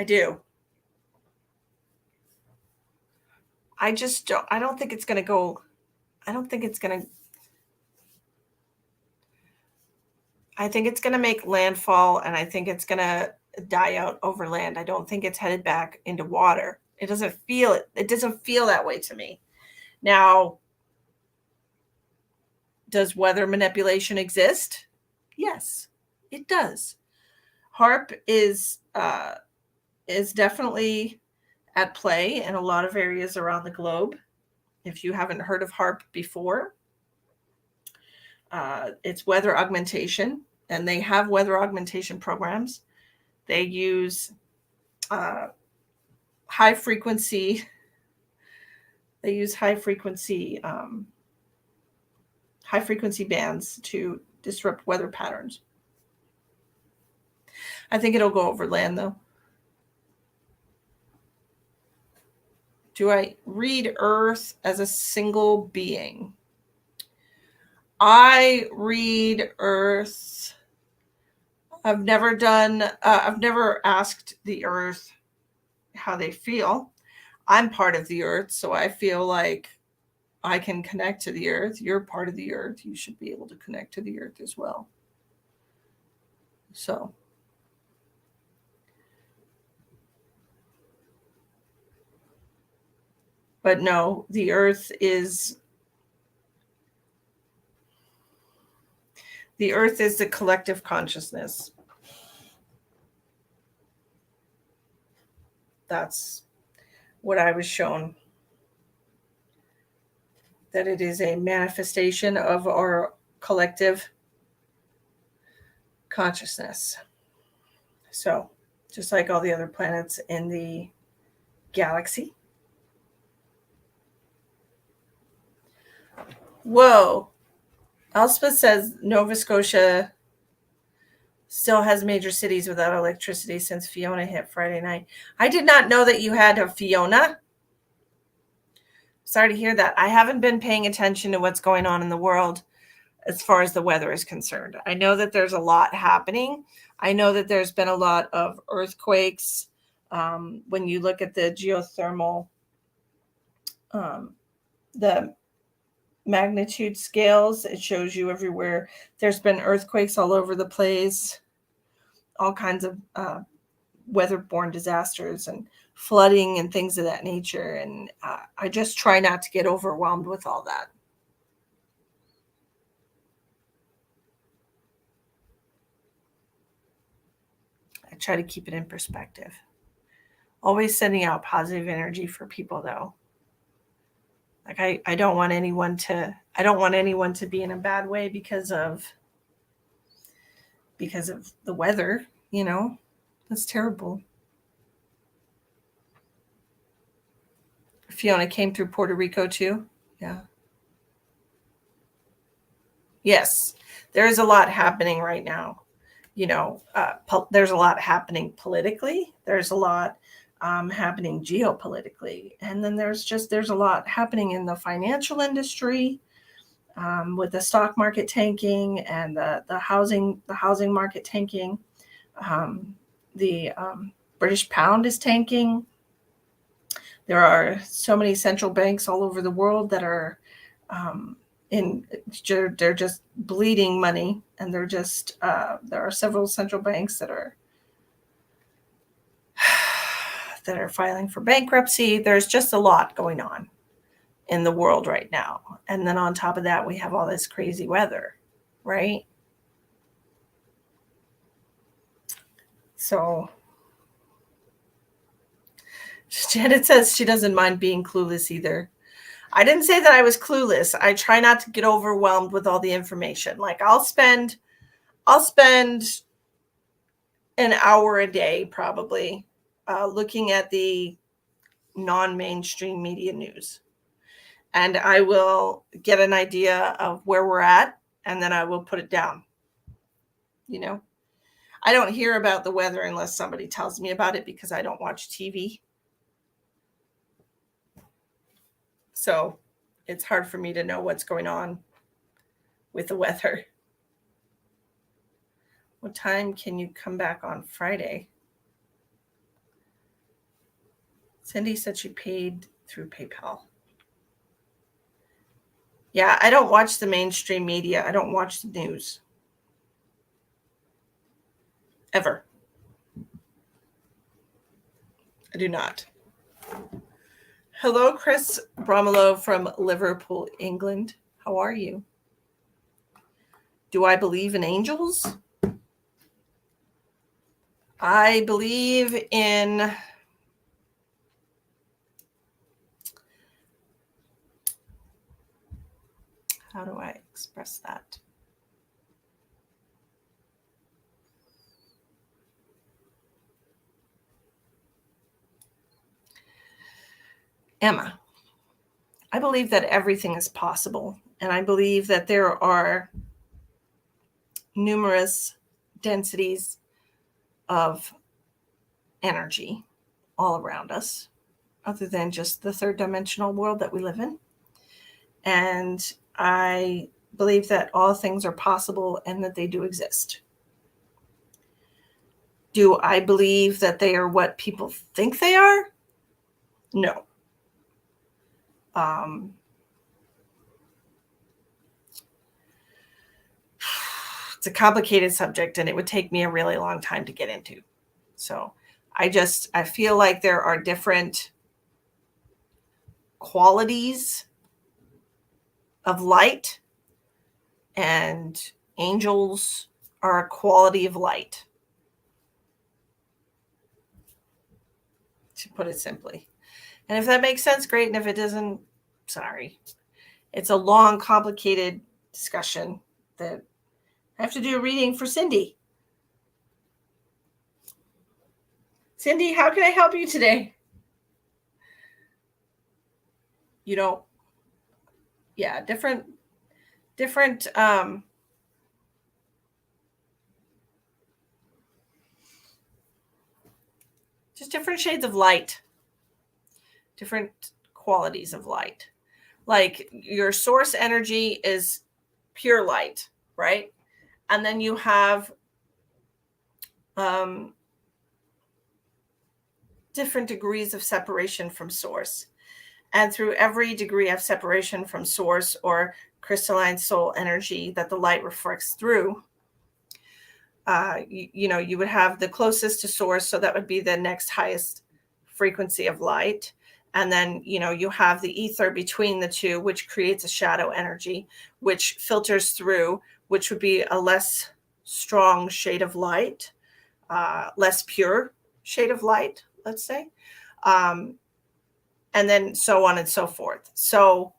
do. I just don't, I don't think it's going to go. I don't think it's going to, I think it's going to make landfall, and I think it's going to die out over land. I don't think it's headed back into water. It doesn't feel it. It doesn't feel that way to me. Now, does weather manipulation exist? Yes, it does. HARP is definitely at play in a lot of areas around the globe. If you haven't heard of HARP before, it's weather augmentation, and they have weather augmentation programs. They use high frequency. They use high frequency bands to disrupt weather patterns. I think it'll go over land, though. Do I read Earth as a single being? I read Earth. I've never asked the Earth how they feel. I'm part of the Earth, so I feel like I can connect to the Earth. You're part of the Earth. You should be able to connect to the Earth as well. So, but no, the Earth is the collective consciousness. That's what I was shown. That it is a manifestation of our collective consciousness. So, just like all the other planets in the galaxy. Whoa. Elspeth says Nova Scotia still has major cities without electricity since Fiona hit Friday night. I did not know that you had a Fiona. Sorry to hear that. I haven't been paying attention to what's going on in the world as far as the weather is concerned. I know that there's a lot happening. I know that there's been a lot of earthquakes. When you look at the geothermal, the magnitude scales. It shows you everywhere. There's been earthquakes all over the place, all kinds of weather-borne disasters and flooding and things of that nature. And I just try not to get overwhelmed with all that. I try to keep it in perspective. Always sending out positive energy for people, though. Like I don't want anyone to be in a bad way because of the weather, That's terrible. Fiona came through Puerto Rico too. Yeah. Yes. There is a lot happening right now. There's a lot happening politically. There's a lot happening geopolitically. And then there's a lot happening in the financial industry, with the stock market tanking and the housing market tanking. The British pound is tanking. There are so many central banks all over the world that are they're just bleeding money, and there are several central banks that are filing for bankruptcy. There's just a lot going on in the world right now. And then on top of that, we have all this crazy weather, right? So Janet says she doesn't mind being clueless either. I didn't say that I was clueless. I try not to get overwhelmed with all the information. Like I'll spend an hour a day probably looking at the non-mainstream media news. And I will get an idea of where we're at, and then I will put it down. I don't hear about the weather unless somebody tells me about it, because I don't watch TV. So it's hard for me to know what's going on with the weather. What time can you come back on Friday? Cindy said she paid through PayPal. Yeah, I don't watch the mainstream media. I don't watch the news. Ever. I do not. Hello, Chris Bromelo from Liverpool, England. How are you? Do I believe in angels? I believe in how do I express that? Emma, I believe that everything is possible, and I believe that there are numerous densities of energy all around us, other than just the third dimensional world that we live in. And I believe that all things are possible and that they do exist. Do I believe that they are what people think they are? No. It's a complicated subject, and it would take me a really long time to get into. So I feel like there are different qualities of light, and angels are a quality of light, to put it simply. And if that makes sense, great. And if it doesn't, sorry. It's a long, complicated discussion that I have to do a reading for Cindy. Cindy, how can I help you today? Different just different shades of light, different qualities of light. Like your source energy is pure light, right? And then you have different degrees of separation from source. and through every degree of separation from source or crystalline soul energy that the light reflects through. You would have the closest to source, so that would be the next highest frequency of light. And then, you have the ether between the two, which creates a shadow energy, which filters through, which would be a less strong shade of light, less pure shade of light, let's say. And then so on and so forth. So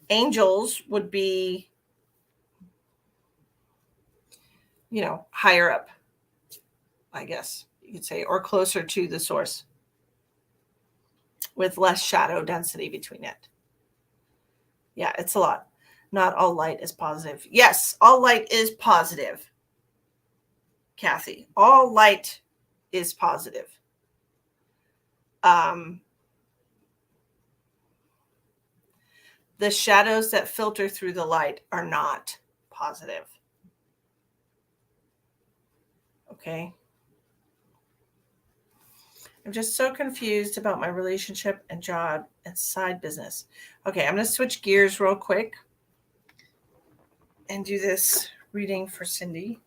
angels would be, higher up, I guess you could say, or closer to the source with less shadow density between it. Yeah, it's a lot. Not all light is positive. Yes, all light is positive, Kathy. All light is positive. The shadows that filter through the light are not positive. Okay. I'm just so confused about my relationship and job and side business. Okay, I'm going to switch gears real quick and do this reading for Cindy.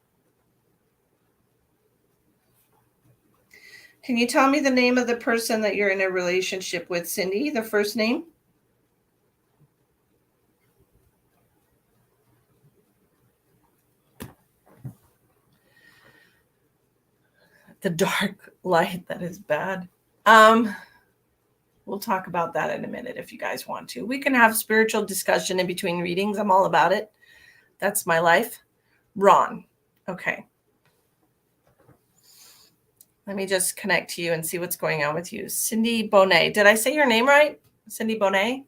Can you tell me the name of the person that you're in a relationship with, Cindy? The first name? The dark light, that is bad. We'll talk about that in a minute if you guys want to. We can have spiritual discussion in between readings. I'm all about it. That's my life. Ron. Okay. Let me just connect to you and see what's going on with you. Cindy Bonet. Did I say your name right? Cindy Bonet?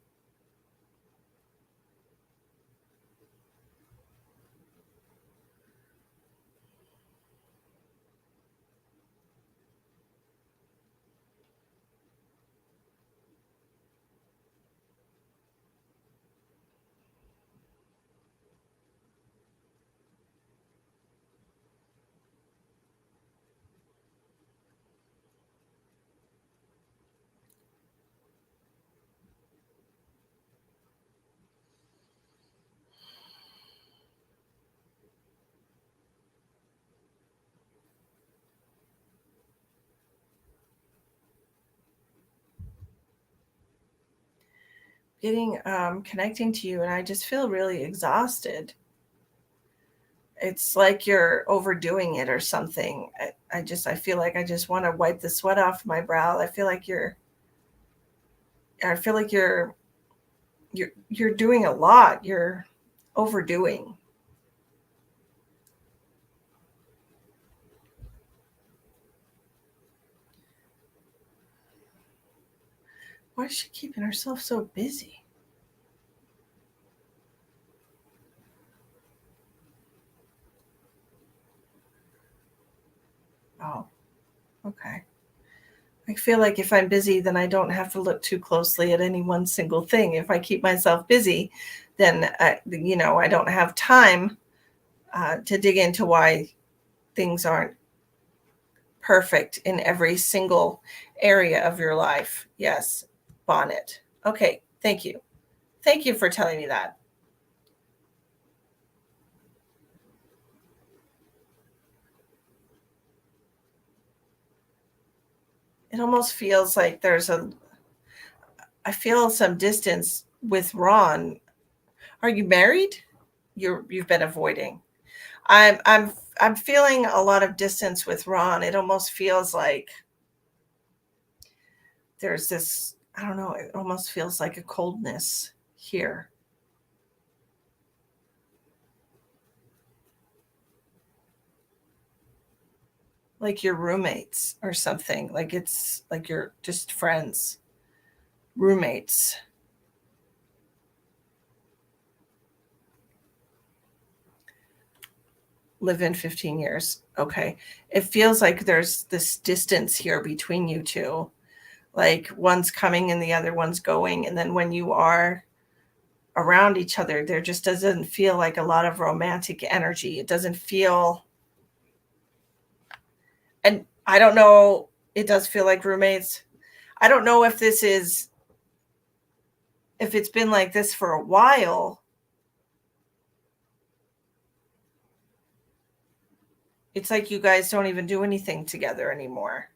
Connecting to you, and I just feel really exhausted. It's like you're overdoing it or something. I feel like I just want to wipe the sweat off my brow. I feel like you're doing a lot. You're overdoing. Why is she keeping herself so busy? Oh, okay. I feel like if I'm busy, then I don't have to look too closely at any one single thing. If I keep myself busy, then I don't have time to dig into why things aren't perfect in every single area of your life. Yes, bonnet. Okay, thank you. Thank you for telling me that. It almost feels like I feel some distance with Ron. Are you married? You've been avoiding. I'm feeling a lot of distance with Ron. It almost feels like there's this, I don't know, it almost feels like a coldness here. Like you're roommates or something. Like it's like you're just friends, roommates. Live in 15 years. Okay. It feels like there's this distance here between you two. Like one's coming and the other one's going. And then when you are around each other, there just doesn't feel like a lot of romantic energy. It doesn't feel, and I don't know, it does feel like roommates. I don't know if this is if it's been like this for a while, it's like you guys don't even do anything together anymore.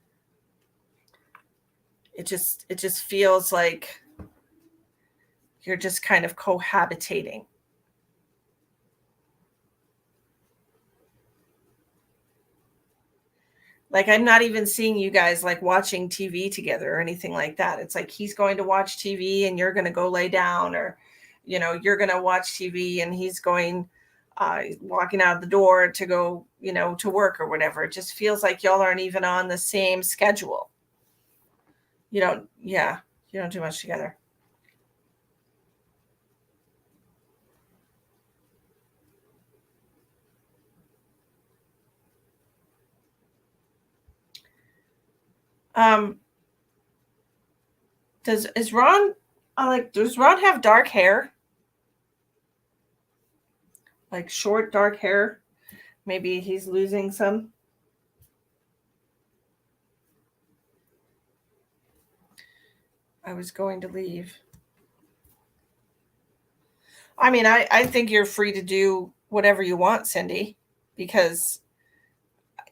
It just feels like you're just kind of cohabitating. Like, I'm not even seeing you guys like watching TV together or anything like that. It's like he's going to watch TV and you're going to go lay down, or, you're going to watch TV and he's going, walking out the door to go, to work or whatever. It just feels like y'all aren't even on the same schedule. Yeah, you don't do much together. Um, does Ron have dark hair? Like short dark hair? Maybe he's losing some. I was going to leave. I mean, I think you're free to do whatever you want, Cindy, because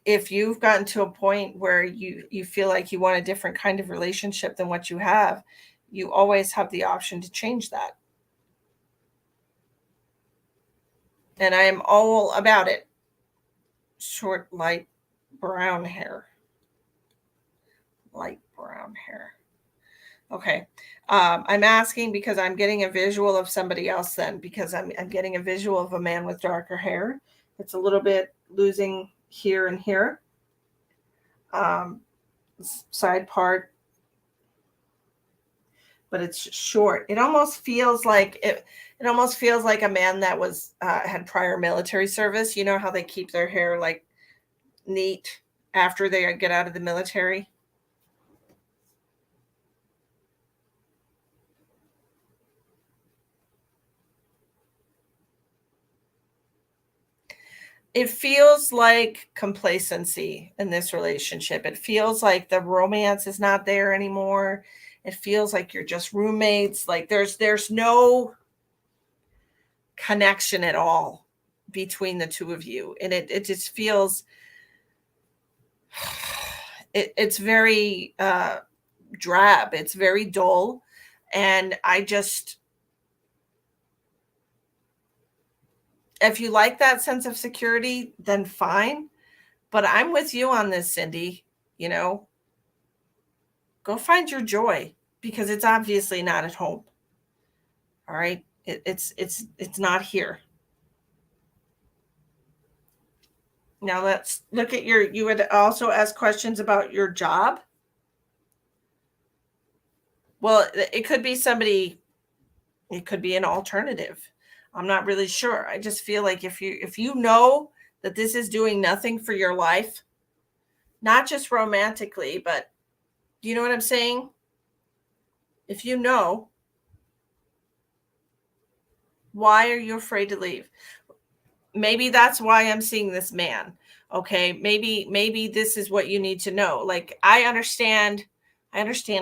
if you've gotten to a point where you feel like you want a different kind of relationship than what you have, you always have the option to change that. And I am all about it. Short, light brown hair. Light brown hair. Okay. I'm asking because I'm getting a visual of somebody else then, because I'm getting a visual of a man with darker hair. It's a little bit losing here and here. Side part, but it's short. It almost feels like it almost feels like a man that was had prior military service. You know how they keep their hair like neat after they get out of the military? It feels like complacency in this relationship. It feels like the romance is not there anymore. It feels like you're just roommates. Like there's no connection at all between the two of you. And it just feels it's very drab. It's very dull. And if you like that sense of security, then fine. But I'm with you on this, Cindy. Go find your joy, because it's obviously not at home. All right. It's not here. Now let's look at you would also ask questions about your job. Well, it could be somebody, it could be an alternative. I'm not really sure. I just feel like if you know that this is doing nothing for your life, not just romantically, but do you know what I'm saying? If you know, why are you afraid to leave? Maybe that's why I'm seeing this man. Okay, maybe this is what you need to know. Like, I understand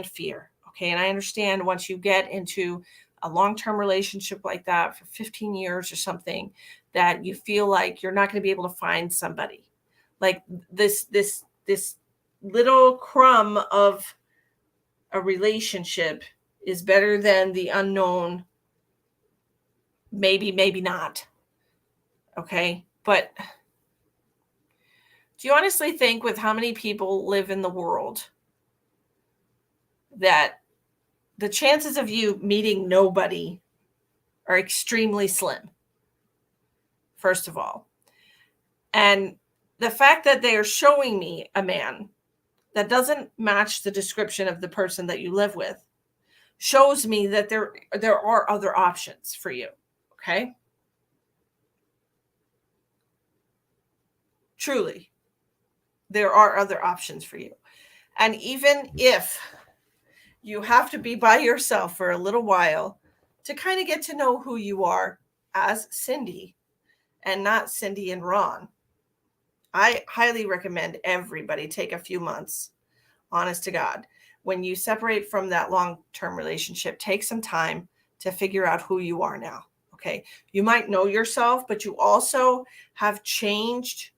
fear. Okay, and I understand once you get into a long-term relationship like that for 15 years or something, that you feel like you're not going to be able to find somebody. Like this little crumb of a relationship is better than the unknown. Maybe not. Okay, but do you honestly think, with how many people live in the world, that the chances of you meeting nobody are extremely slim? First of all. And the fact that they are showing me a man that doesn't match the description of the person that you live with shows me that there are other options for you. Okay? Truly, there are other options for you. And even if you have to be by yourself for a little while to kind of get to know who you are as Cindy and not Cindy and Ron, I highly recommend everybody take a few months, honest to God. When you separate from that long-term relationship, take some time to figure out who you are now. Okay. You might know yourself, but you also have changed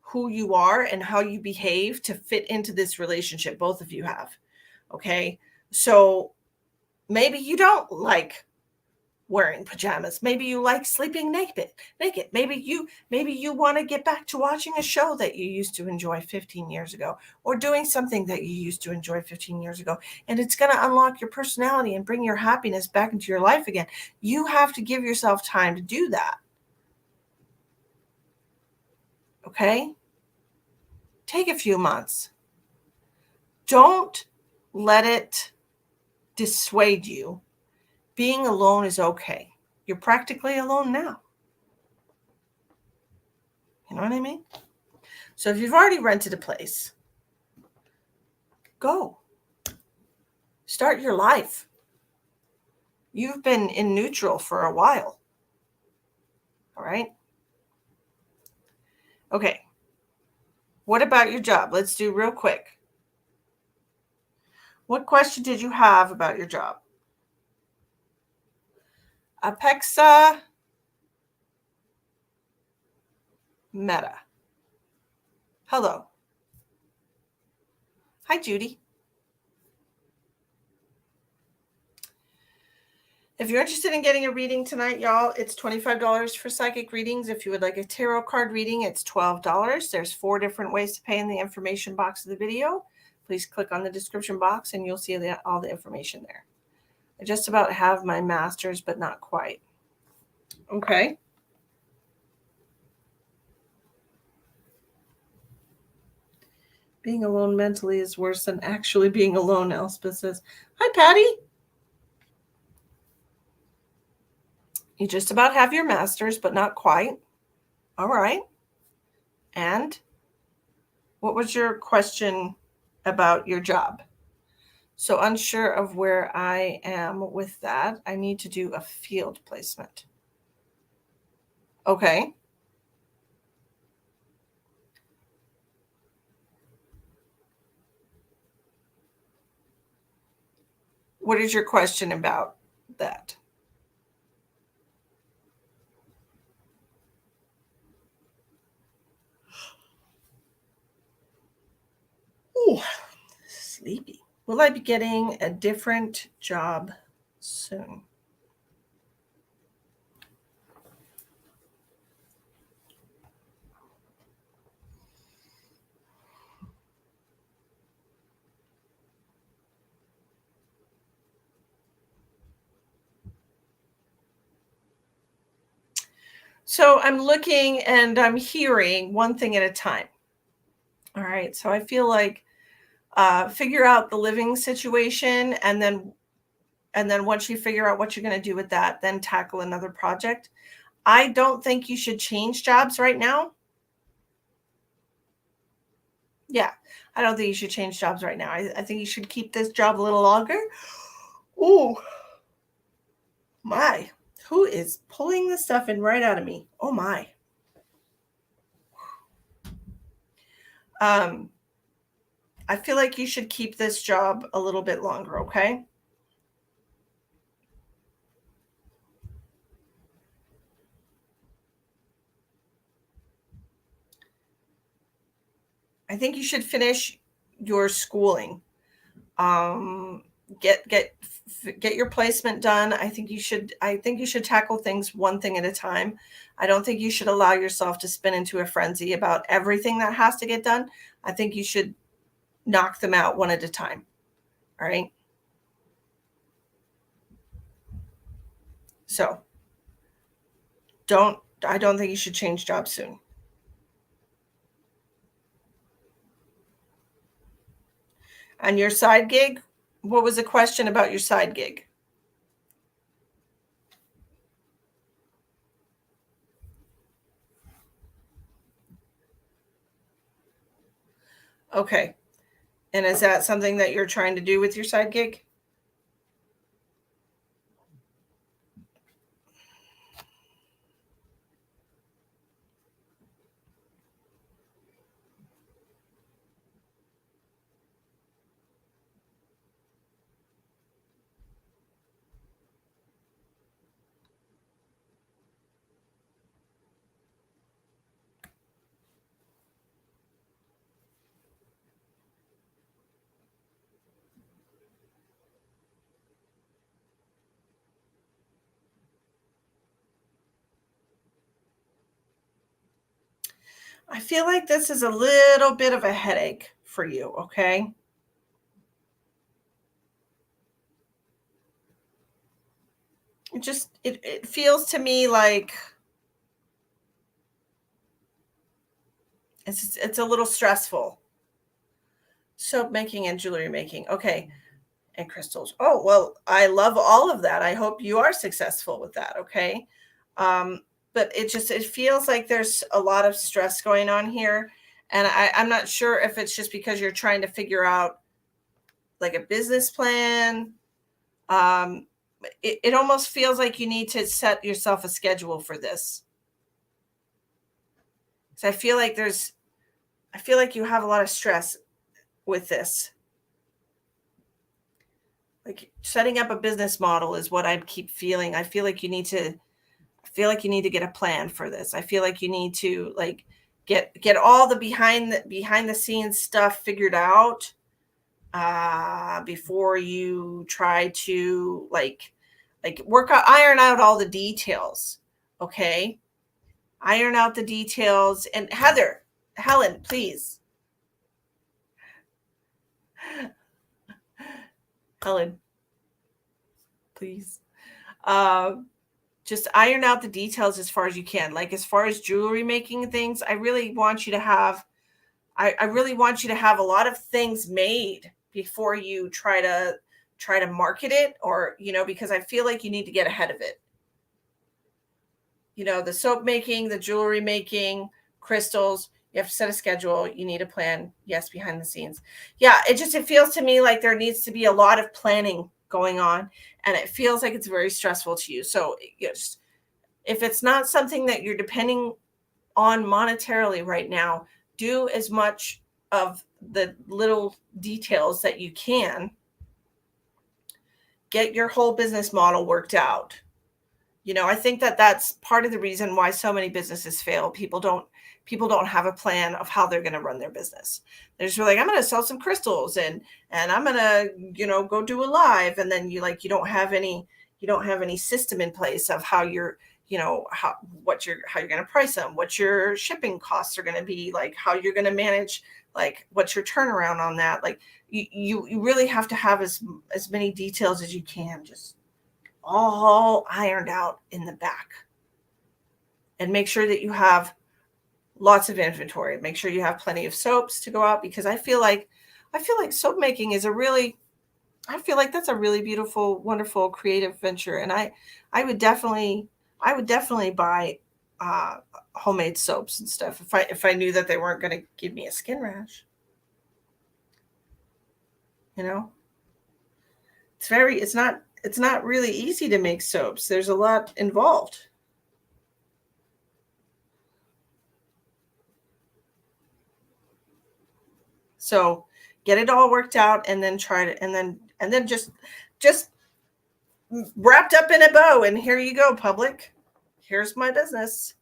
who you are and how you behave to fit into this relationship. Both of you have. Okay. So maybe you don't like wearing pajamas. Maybe you like sleeping naked. Maybe you want to get back to watching a show that you used to enjoy 15 years ago, or doing something that you used to enjoy 15 years ago. And it's going to unlock your personality and bring your happiness back into your life again. You have to give yourself time to do that. Okay? Take a few months. Don't let it dissuade you. Being alone is okay. You're practically alone now. You know what I mean? So if you've already rented a place, go. Start your life. You've been in neutral for a while. All right? Okay. What about your job? Let's do real quick. What question did you have about your job? Apexa Meta. Hello. Hi, Judy. If you're interested in getting a reading tonight, y'all, it's $25 for psychic readings. If you would like a tarot card reading, it's $12. There's 4 different ways to pay in the information box of the video. Please click on the description box and you'll see all the information there. I just about have my master's, but not quite. Okay. Being alone mentally is worse than actually being alone, Elspeth says. Hi, Patty. You just about have your master's, but not quite. All right. And what was your question about your job? So unsure of where I am with that. I need to do a field placement. Okay. What is your question about that? Ooh, sleepy. Will I be getting a different job soon? So I'm looking and I'm hearing one thing at a time. All right. So I feel like figure out the living situation, and then once you figure out what you're going to do with that, then tackle another project. I don't think you should change jobs right now. Yeah, I don't think you should change jobs right now. I think you should keep this job a little longer. Oh my, who is pulling the stuff in right out of me? Oh my. I feel like you should keep this job a little bit longer, okay? I think you should finish your schooling. Get your placement done. I think you should tackle things one thing at a time. I don't think you should allow yourself to spin into a frenzy about everything that has to get done. I think you should knock them out one at a time. All right? So, I don't think you should change jobs soon. And your side gig, what was the question about your side gig? Okay. And is that something that you're trying to do with your side gig? I feel like this is a little bit of a headache for you, okay? It feels to me like it's a little stressful. Soap making and jewelry making. Okay. And crystals. Oh, well, I love all of that. I hope you are successful with that, okay? Um, but it feels like there's a lot of stress going on here. And I'm not sure if it's just because you're trying to figure out like a business plan. Um, it almost feels like you need to set yourself a schedule for this. So I feel like you have a lot of stress with this. Like setting up a business model is what I keep feeling. I feel like you need to get a plan for this. I feel like you need to like get all the behind the scenes stuff figured out before you try to like work out iron out all the details. Okay? Iron out the details and Helen, please. Helen, please. Um just iron out the details as far as you can. Like as far as jewelry making and things, I really want you to have a lot of things made before you try to market it or, because I feel like you need to get ahead of it. The soap making, the jewelry making, crystals, you have to set a schedule, you need a plan. Yes, behind the scenes. Yeah, it feels to me like there needs to be a lot of planning going on and it feels like it's very stressful to you. So, yes, if it's not something that you're depending on monetarily right now, do as much of the little details that you can. Get your whole business model worked out. I think that that's part of the reason why so many businesses fail. People don't have a plan of how they're going to run their business. They're just like, I'm going to sell some crystals and I'm going to, go do a live. And then you don't have any system in place of how you're, how you're going to price them, what your shipping costs are going to be, like how you're going to manage, like what's your turnaround on that. Like you really have to have as many details as you can, just all ironed out in the back, and make sure that you have lots of inventory. Make sure you have plenty of soaps to go out, because I feel like soap making is I feel like that's a really beautiful, wonderful, creative venture. And I would definitely buy uh, homemade soaps and stuff if I knew that they weren't going to give me a skin rash. You know, it's not really easy to make soaps. There's a lot involved. So get it all worked out and then try to and then just wrapped up in a bow, and here you go, public. Here's my business.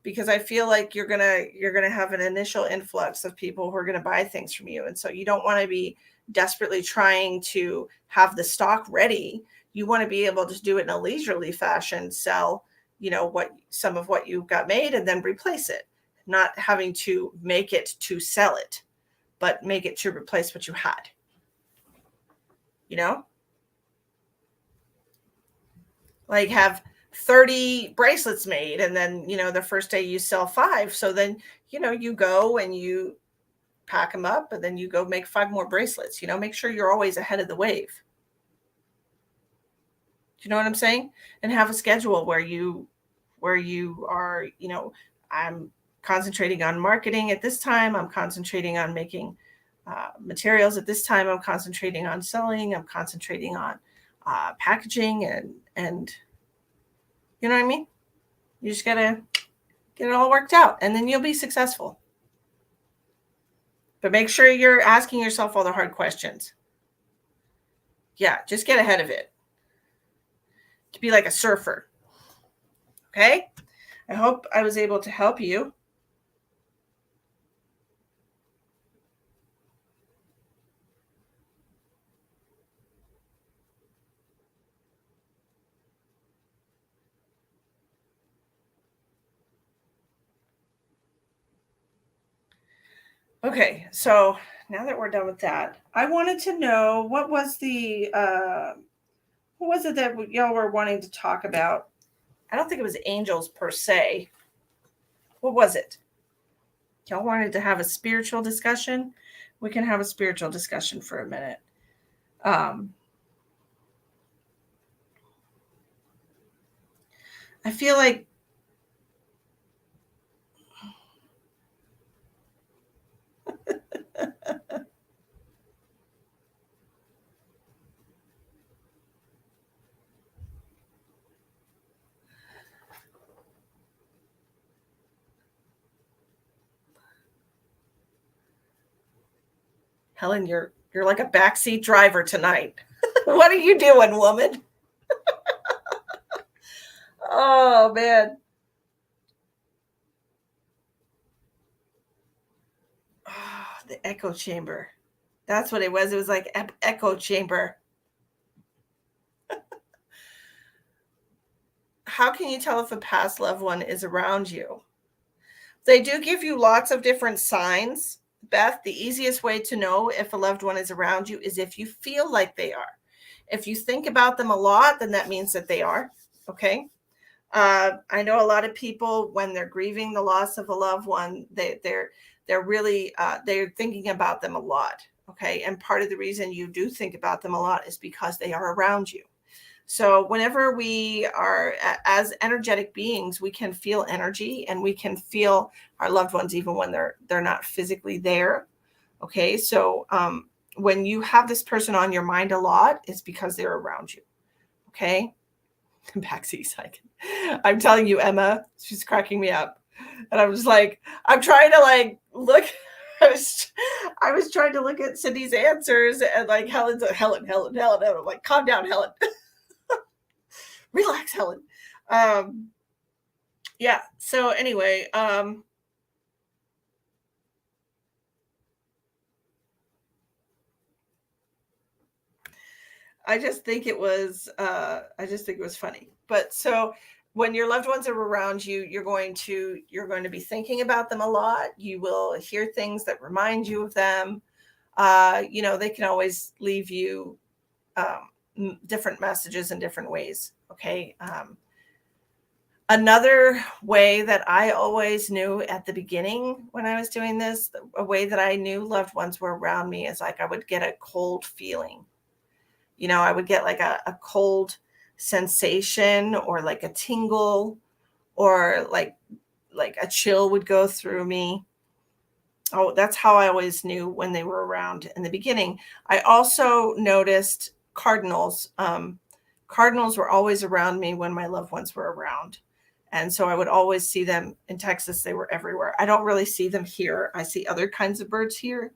Because I feel like you're gonna have an initial influx of people who are gonna buy things from you. And so you don't want to be desperately trying to have the stock ready. You want to be able to do it in a leisurely fashion, sell, what some of what you got made and then replace it. Not having to make it to sell it, but make it to replace what you had, you know? Like have 30 bracelets made and then, the first day you sell 5. So then, you go and you pack them up and then you go make 5 more bracelets. Make sure you're always ahead of the wave. Do you know what I'm saying? And have a schedule where you are, I'm concentrating on marketing at this time, I'm concentrating on making materials at this time, I'm concentrating on selling, I'm concentrating on packaging and you know what I mean? You just gotta get it all worked out and then you'll be successful. But make sure you're asking yourself all the hard questions. Yeah, just get ahead of it. To be like a surfer. Okay? I hope I was able to help you. Okay, so now that we're done with that, I wanted to know what was it that y'all were wanting to talk about? I don't think it was angels per se. What was it? Y'all wanted to have a spiritual discussion? We can have a spiritual discussion for a minute. I feel like Helen, you're like a backseat driver tonight. What are you doing, woman? Oh man. Oh, the echo chamber. That's what it was. It was like echo chamber. How can you tell if a past loved one is around you? They do give you lots of different signs. Beth, the easiest way to know if a loved one is around you is if you feel like they are. If you think about them a lot, then that means that they are. Okay. I know a lot of people when they're grieving the loss of a loved one, they're really they're thinking about them a lot. Okay, and part of the reason you do think about them a lot is because they are around you. So whenever we are as energetic beings, we can feel energy and we can feel our loved ones even when they're not physically there. Okay, so when you have this person on your mind a lot, it's because they're around you. Okay, backseat psychic. I'm telling you, Emma, she's cracking me up, and I'm just like, I'm trying to like look. I was trying to look at Cindy's answers, and like Helen. I'm like, calm down, Helen. Relax, Helen. Um, yeah. So anyway, I just think it was funny. But so when your loved ones are around you, you're going to be thinking about them a lot. You will hear things that remind you of them. They can always leave you different messages in different ways. Okay. Another way that I always knew at the beginning when I was doing this, a way that I knew loved ones were around me is like I would get a cold feeling. I would get like a cold sensation or like a tingle or like a chill would go through me. Oh, that's how I always knew when they were around in the beginning. I also noticed cardinals. Cardinals were always around me when my loved ones were around. And so I would always see them in Texas. They were everywhere. I don't really see them here. I see other kinds of birds here.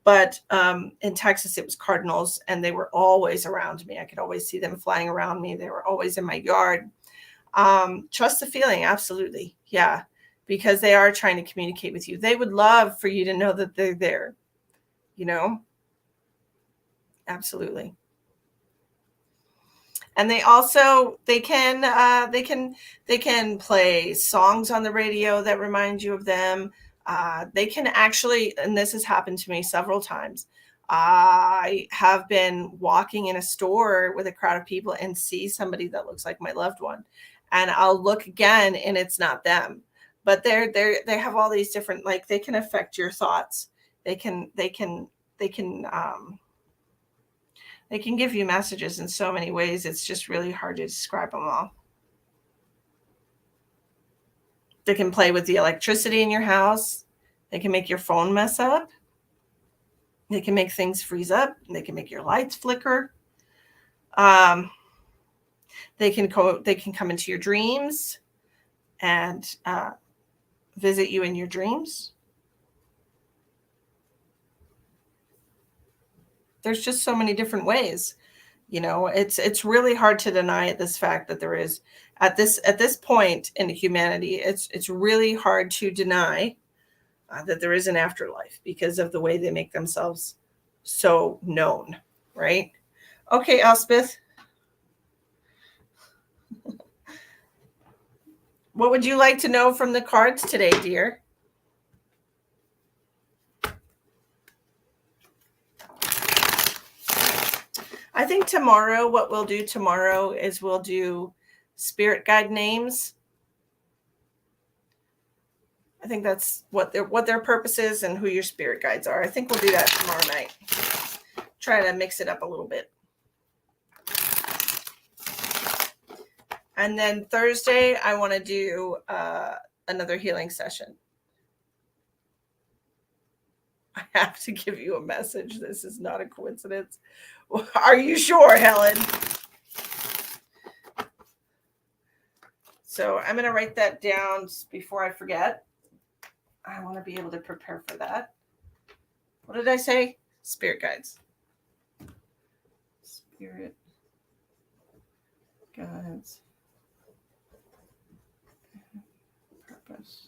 But in Texas, it was cardinals, and they were always around me. I could always see them flying around me. They were always in my yard. Trust the feeling, absolutely. Yeah, because they are trying to communicate with you. They would love for you to know that they're there, you know? Absolutely. And they can play songs on the radio that remind you of them. They can actually, and this has happened to me several times. I have been walking in a store with a crowd of people and see somebody that looks like my loved one, and I'll look again and it's not them. But they have all these different, like, they can affect your thoughts. They can give you messages in so many ways. It's just really hard to describe them all. They can play with the electricity in your house. They can make your phone mess up. They can make things freeze up. They can make your lights flicker. Um, they can come into your dreams and visit you in your dreams. There's just so many different ways. It's really hard to deny this fact that there is at this point in humanity. It's really hard to deny that there is an afterlife because of the way they make themselves so known, right? Okay, Elspeth, what would you like to know from the cards today, dear? tomorrow, what we'll do tomorrow is we'll do spirit guide names. I think that's what their purpose is and who your spirit guides are. I think we'll do that tomorrow night. Try to mix it up a little bit. And then Thursday, I want to do another healing session. I have to give you a message. This is not a coincidence. Are you sure, Helen? So I'm going to write that down before I forget. I want to be able to prepare for that. What did I say? Spirit guides. Spirit guides. Purpose.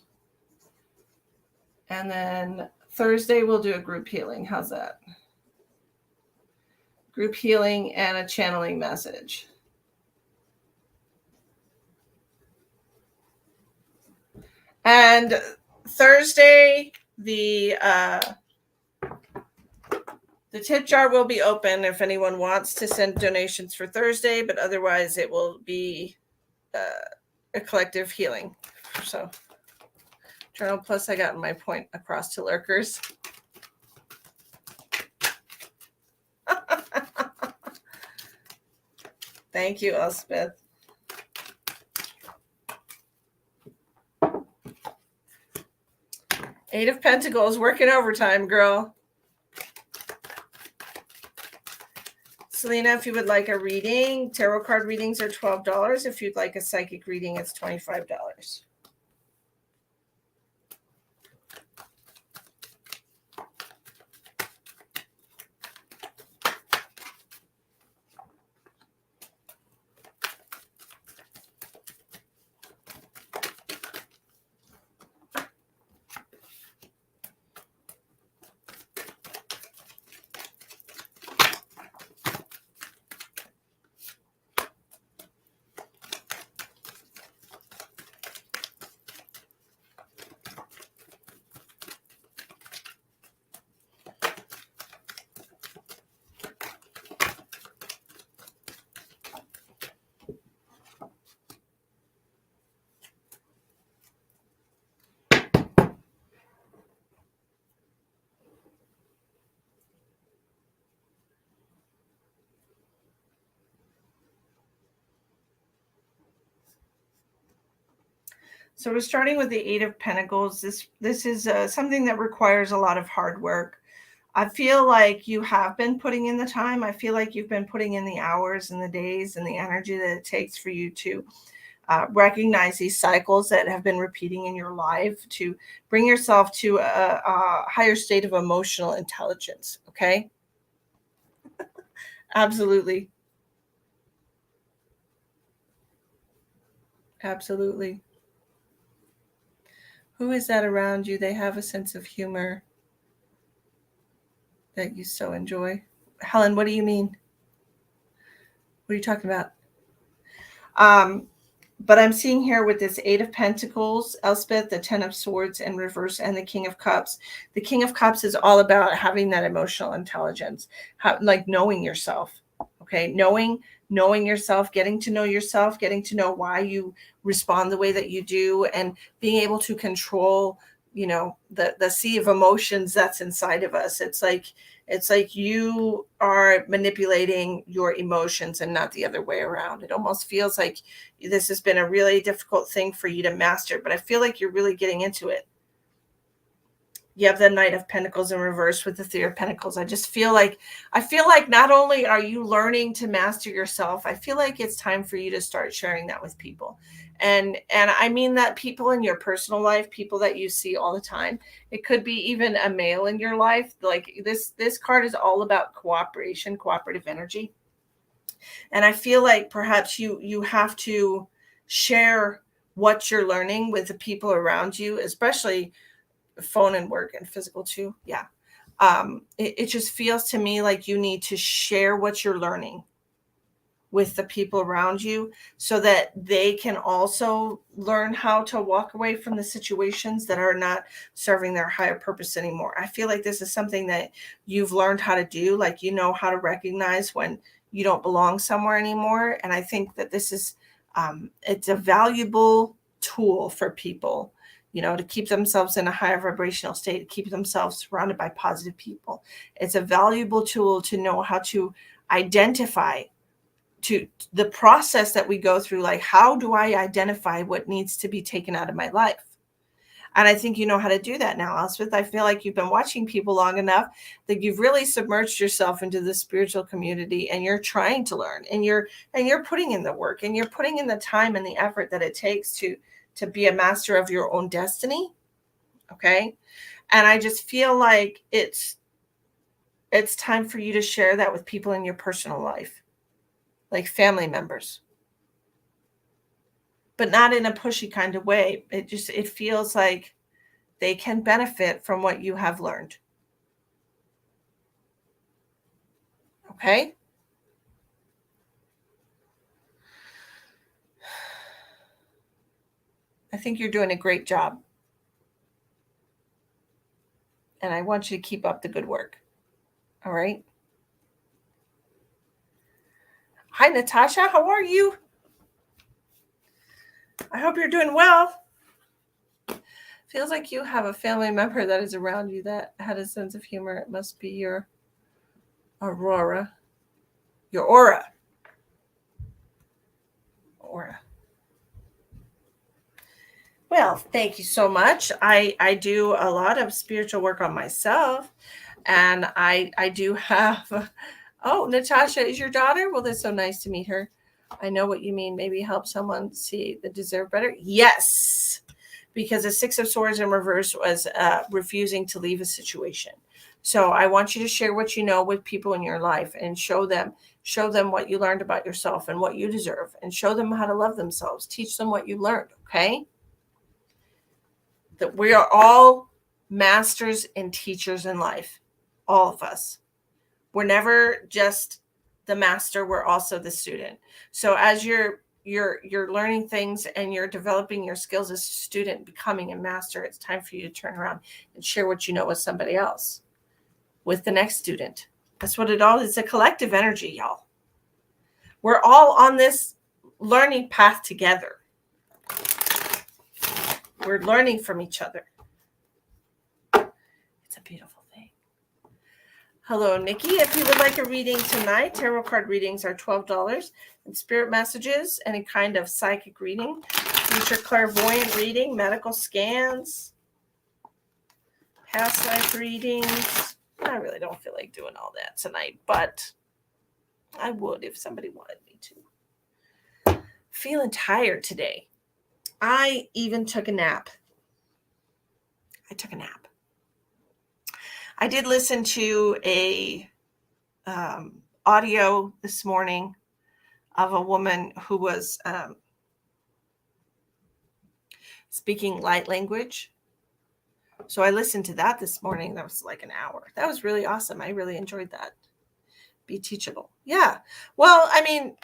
And then Thursday, we'll do a group healing. How's that? Group healing and a channeling message. And Thursday, the tip jar will be open if anyone wants to send donations for Thursday, but otherwise it will be a collective healing. So, journal plus I got my point across to lurkers. Thank you, Elspeth. Eight of Pentacles, working overtime, girl. Selena, if you would like a reading, tarot card readings are $12. If you'd like a psychic reading, it's $25. So we're starting with the Eight of Pentacles. This is something that requires a lot of hard work. I feel like you have been putting in the time. I feel like you've been putting in the hours and the days and the energy that it takes for you to recognize these cycles that have been repeating in your life, to bring yourself to a higher state of emotional intelligence. Okay? Absolutely. Absolutely. Who is that around you? They have a sense of humor that you so enjoy. Helen, what do you mean? What are you talking about? But I'm seeing here with this Eight of Pentacles, Elspeth, the Ten of Swords in reverse, and the King of Cups. The King of Cups is all about having that emotional intelligence, like knowing yourself. Okay, knowing yourself, getting to know why you respond the way that you do, and being able to control, the sea of emotions that's inside of us. It's like you are manipulating your emotions and not the other way around. It almost feels like this has been a really difficult thing for you to master, but I feel like you're really getting into it. You have the Knight of Pentacles in reverse with the Three of Pentacles. I feel like not only are you learning to master yourself, I feel like it's time for you to start sharing that with people. And I mean that people in your personal life, people that you see all the time. It could be even a male in your life. Like this card is all about cooperation, cooperative energy. And I feel like perhaps you have to share what you're learning with the people around you, especially phone and work and physical too. Yeah. It just feels to me like you need to share what you're learning with the people around you so that they can also learn how to walk away from the situations that are not serving their higher purpose anymore. I feel like this is something that you've learned how to do. Like, how to recognize when you don't belong somewhere anymore. And I think that this is, it's a valuable tool for people, to keep themselves in a higher vibrational state, to keep themselves surrounded by positive people. It's a valuable tool to know how to identify, to the process that we go through. Like, how do I identify what needs to be taken out of my life? And I think you know how to do that now, Elspeth. I feel like you've been watching people long enough that you've really submerged yourself into the spiritual community, and you're trying to learn, and you're putting in the work, and you're putting in the time and the effort that it takes to be a master of your own destiny. Okay. And I just feel like it's time for you to share that with people in your personal life, like family members, but not in a pushy kind of way. It feels like they can benefit from what you have learned. Okay? I think you're doing a great job. And I want you to keep up the good work. All right? Hi, Natasha. How are you? I hope you're doing well. Feels like you have a family member that is around you that had a sense of humor. It must be your aura. Your aura. Well, thank you so much. I do a lot of spiritual work on myself, and I do have. Oh, Natasha is your daughter? Well, that's so nice to meet her. I know what you mean. Maybe help someone see the deserve better. Yes, because the Six of Swords in reverse was refusing to leave a situation. So I want you to share what you know with people in your life, and show them what you learned about yourself and what you deserve, and show them how to love themselves. Teach them what you learned. Okay. That we are all masters and teachers in life, all of us. We're never just the master, we're also the student. So as you're learning things and you're developing your skills as a student, becoming a master, it's time for you to turn around and share what you know with somebody else, with the next student. That's what it all is. It's a collective energy, y'all. We're all on this learning path together. We're learning from each other. It's a beautiful thing. Hello, Nikki. If you would like a reading tonight, tarot card readings are $12. And spirit messages, any kind of psychic reading, future clairvoyant reading, medical scans, past life readings. I really don't feel like doing all that tonight, but I would if somebody wanted me to. Feeling tired today. I even took a nap. I did listen to a audio this morning of a woman who was speaking light language. So I listened to that this morning. That was like an hour. That was really awesome. I really enjoyed that. Be teachable. Yeah. Well, I mean,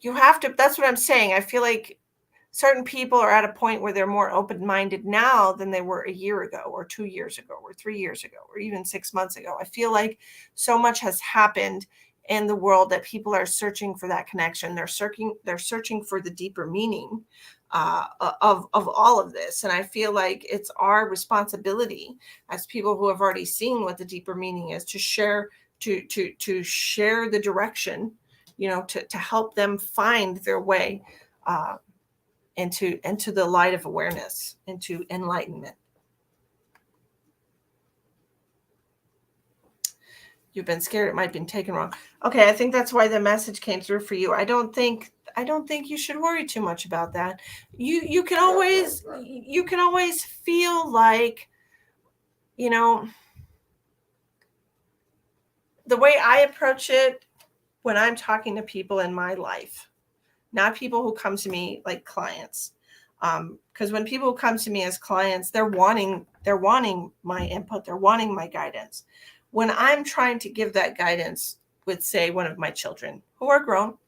you have to, that's what I'm saying. I feel like certain people are at a point where they're more open-minded now than they were a year ago, or 2 years ago, or 3 years ago, or even 6 months ago. I feel like so much has happened in the world that people are searching for that connection. They're searching for the deeper meaning of all of this. And I feel like it's our responsibility as people who have already seen what the deeper meaning is to share, to share the direction, to help them find their way into the light of awareness, into enlightenment. You've been scared it might be taken wrong. Okay, I think that's why the message came through for you. I don't think you should worry too much about that. You can always feel like, the way I approach it when I'm talking to people in my life, not people who come to me like clients. Because when people come to me as clients, they're wanting my input, they're wanting my guidance. When I'm trying to give that guidance with, say, one of my children who are grown,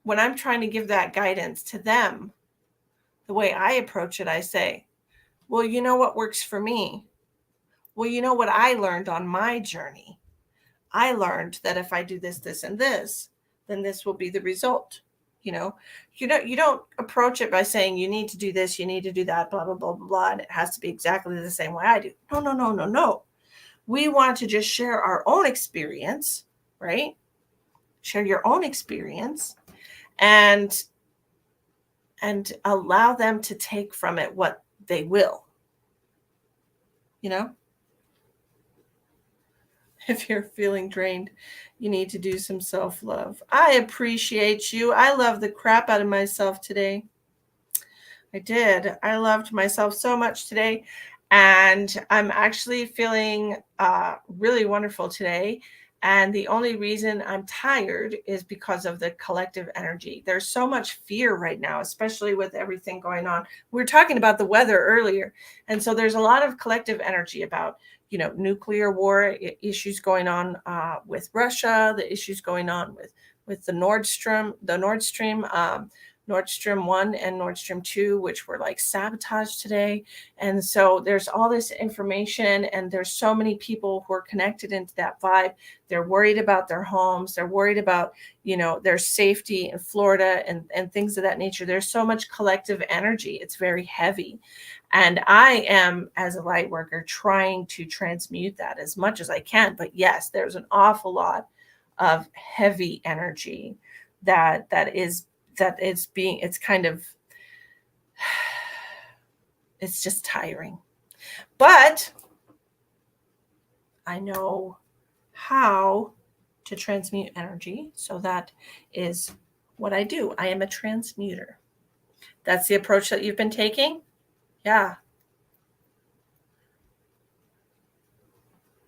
when I'm trying to give that guidance to them, the way I approach it, I say, well, you know what works for me? Well, you know what I learned on my journey? I learned that if I do this, this, and this, then this will be the result. You know, you don't approach it by saying you need to do this, you need to do that, blah, blah, blah, blah, blah, and it has to be exactly the same way I do. No, no, no, no, no. We want to just share our own experience, right? Share your own experience and allow them to take from it what they will. You know? If you're feeling drained, you need to do some self-love. I appreciate you. I love the crap out of myself today. I did. I loved myself so much today. And I'm actually feeling really wonderful today. And the only reason I'm tired is because of the collective energy. There's so much fear right now, especially with everything going on. We were talking about the weather earlier. And so there's a lot of collective energy about, nuclear war issues going on with Russia, the issues going on with the Nord Stream, Nord Stream 1 and Nord Stream 2, which were like sabotaged today. And so there's all this information, and there's so many people who are connected into that vibe. They're worried about their homes. They're worried about, their safety in Florida and things of that nature. There's so much collective energy. It's very heavy. And I am, as a light worker, trying to transmute that as much as I can. But yes, there's an awful lot of heavy energy that it's kind of, it's just tiring. But I know how to transmute energy. So that is what I do. I am a transmuter. That's the approach that you've been taking? Yeah.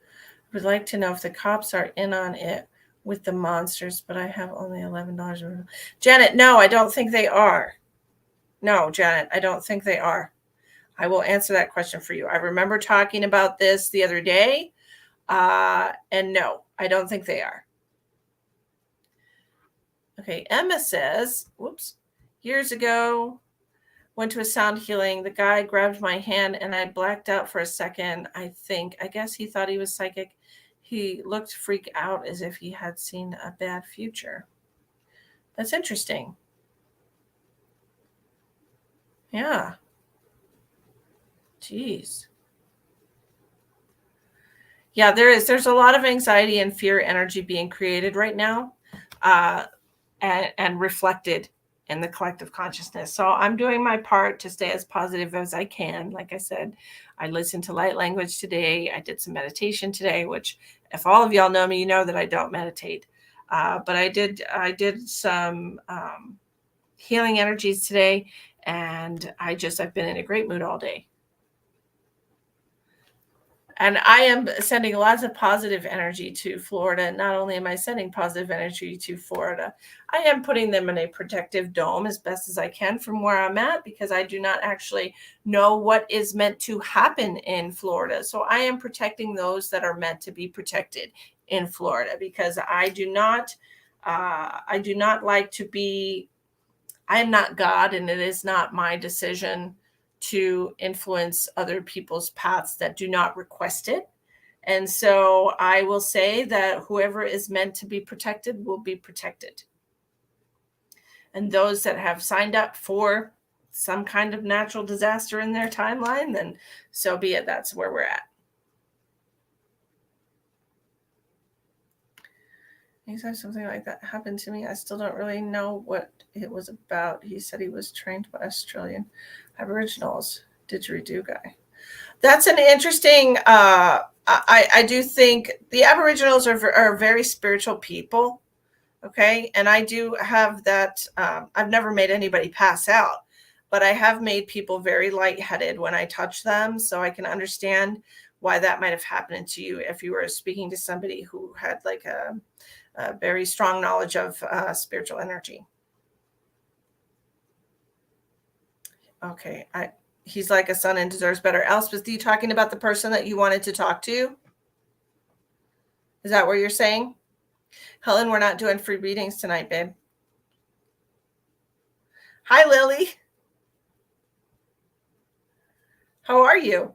I would like to know if the cops are in on it with the monsters, but I have only $11. Janet, no, I don't think they are. No, Janet, I don't think they are. I will answer that question for you. I remember talking about this the other day, and no, I don't think they are. Okay, Emma says, whoops, years ago, went to a sound healing. The guy grabbed my hand and I blacked out for a second, I guess he thought he was psychic. He looked freaked out as if he had seen a bad future. That's interesting. Yeah. Jeez. Yeah, there's a lot of anxiety and fear energy being created right now, and reflected in the collective consciousness. So I'm doing my part to stay as positive as I can. Like I said, I listened to light language today. I did some meditation today, which, if all of y'all know me, you know that I don't meditate. But I did some healing energies today, and I've been in a great mood all day. And I am sending lots of positive energy to Florida. Not only am I sending positive energy to Florida, I am putting them in a protective dome as best as I can from where I'm at, because I do not actually know what is meant to happen in Florida. So I am protecting those that are meant to be protected in Florida, because I do not like to be, I am not God, and it is not my decision to influence other people's paths that do not request it. And so I will say that whoever is meant to be protected will be protected. And those that have signed up for some kind of natural disaster in their timeline, then so be it. That's where we're at. Anytime something like that happened to me, I still don't really know what it was about. He said he was trained by Australian Aboriginals didgeridoo guy. That's an interesting, I do think the Aboriginals are very spiritual people. Okay. And I do have that. I've never made anybody pass out, but I have made people very lightheaded when I touch them. So I can understand why that might have happened to you if you were speaking to somebody who had like a very strong knowledge of spiritual energy. Okay. He's like a son and deserves better. Elspeth, are you talking about the person that you wanted to talk to? Is that what you're saying? Helen, we're not doing free readings tonight, babe. Hi, Lily. How are you?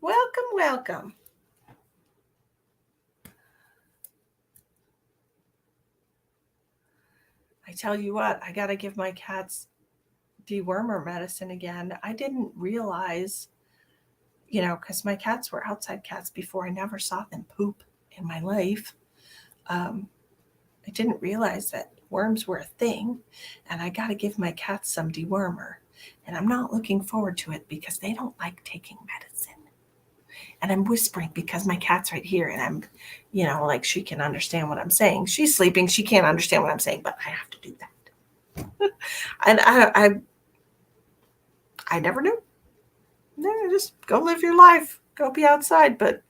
Welcome, welcome. tell you what, I got to give my cats dewormer medicine again. I didn't realize, because my cats were outside cats before. I never saw them poop in my life. I didn't realize that worms were a thing, and I got to give my cats some dewormer. And I'm not looking forward to it because they don't like taking medicine. And I'm whispering because my cat's right here, and I'm, like she can understand what I'm saying. She's sleeping. She can't understand what I'm saying, but I have to do that. And I never knew. No, just go live your life. Go be outside, but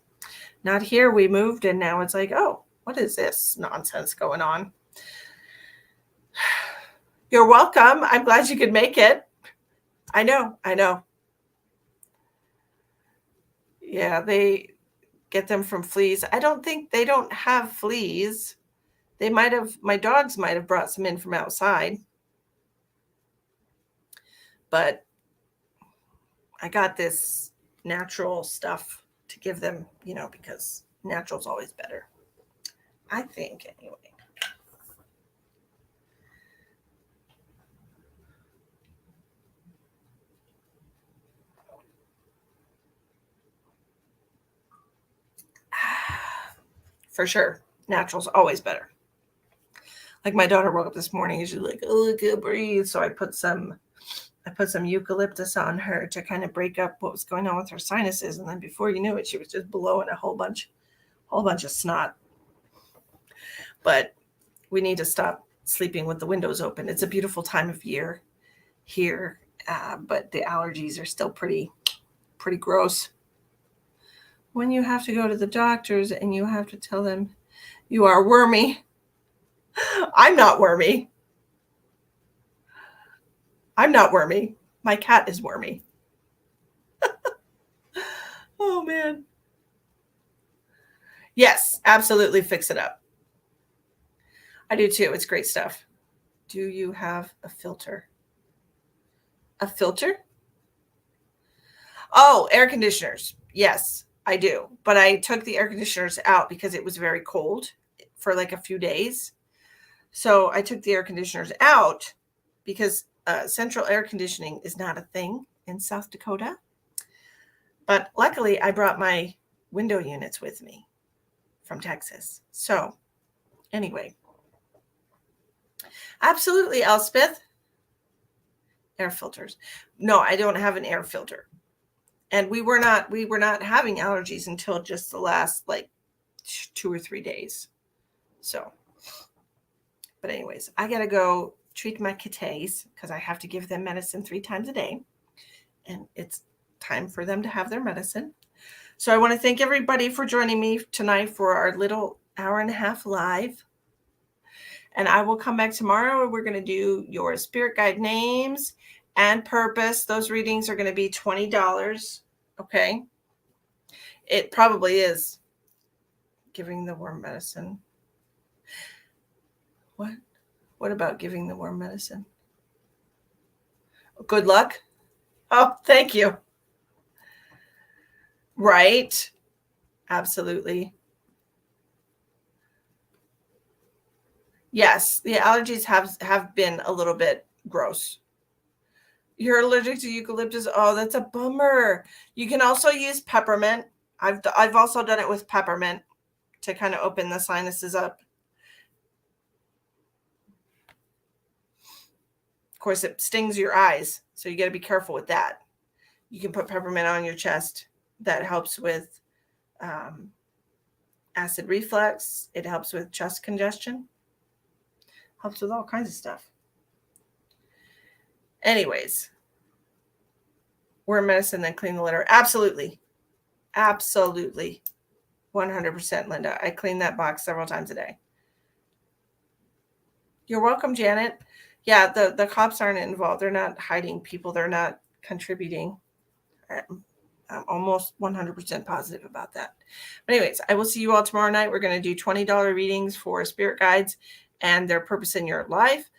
not here. We moved, and now it's like, oh, what is this nonsense going on? You're welcome. I'm glad you could make it. I know. Yeah, they get them from fleas. I don't think they don't have fleas. My dogs might have brought some in from outside. But I got this natural stuff to give them, because natural's always better. I think, anyway. For sure. Natural's always better. Like my daughter woke up this morning and she's like, oh, I can't breathe. So I put some eucalyptus on her to kind of break up what was going on with her sinuses. And then before you knew it, she was just blowing a whole bunch of snot. But we need to stop sleeping with the windows open. It's a beautiful time of year here, but the allergies are still pretty gross. When you have to go to the doctors and you have to tell them you are wormy. I'm not wormy. My cat is wormy. Oh, man. Yes, absolutely fix it up. I do too. It's great stuff. Do you have a filter? A filter? Oh, air conditioners. Yes, I do. But I took the air conditioners out because it was very cold for like a few days. So I took the air conditioners out because central air conditioning is not a thing in South Dakota. But luckily, I brought my window units with me from Texas. So anyway, absolutely, Elspeth. Air filters. No, I don't have an air filter. And we were not having allergies until just the last like 2 or 3 days. So, but anyways, I got to go treat my kitties because I have to give them medicine 3 times a day. And it's time for them to have their medicine. So I want to thank everybody for joining me tonight for our little hour and a half live. And I will come back tomorrow and we're going to do your spirit guide names and purpose. Those readings are going to be $20. Okay. It probably is giving the worm medicine. What? What about giving the worm medicine? Good luck. Oh, thank you. Right. Absolutely. Yes, the allergies have been a little bit gross. You're allergic to eucalyptus. Oh, that's a bummer. You can also use peppermint. I've also done it with peppermint to kind of open the sinuses up. Of course, it stings your eyes, so you got to be careful with that. You can put peppermint on your chest. That helps with acid reflux. It helps with chest congestion. Helps with all kinds of stuff. Anyways, worm medicine, then clean the litter. Absolutely. 100%, Linda. I clean that box several times a day. You're welcome, Janet. Yeah, the cops aren't involved. They're not hiding people. They're not contributing. I'm almost 100% positive about that. But anyways, I will see you all tomorrow night. We're going to do $20 readings for spirit guides and their purpose in your life.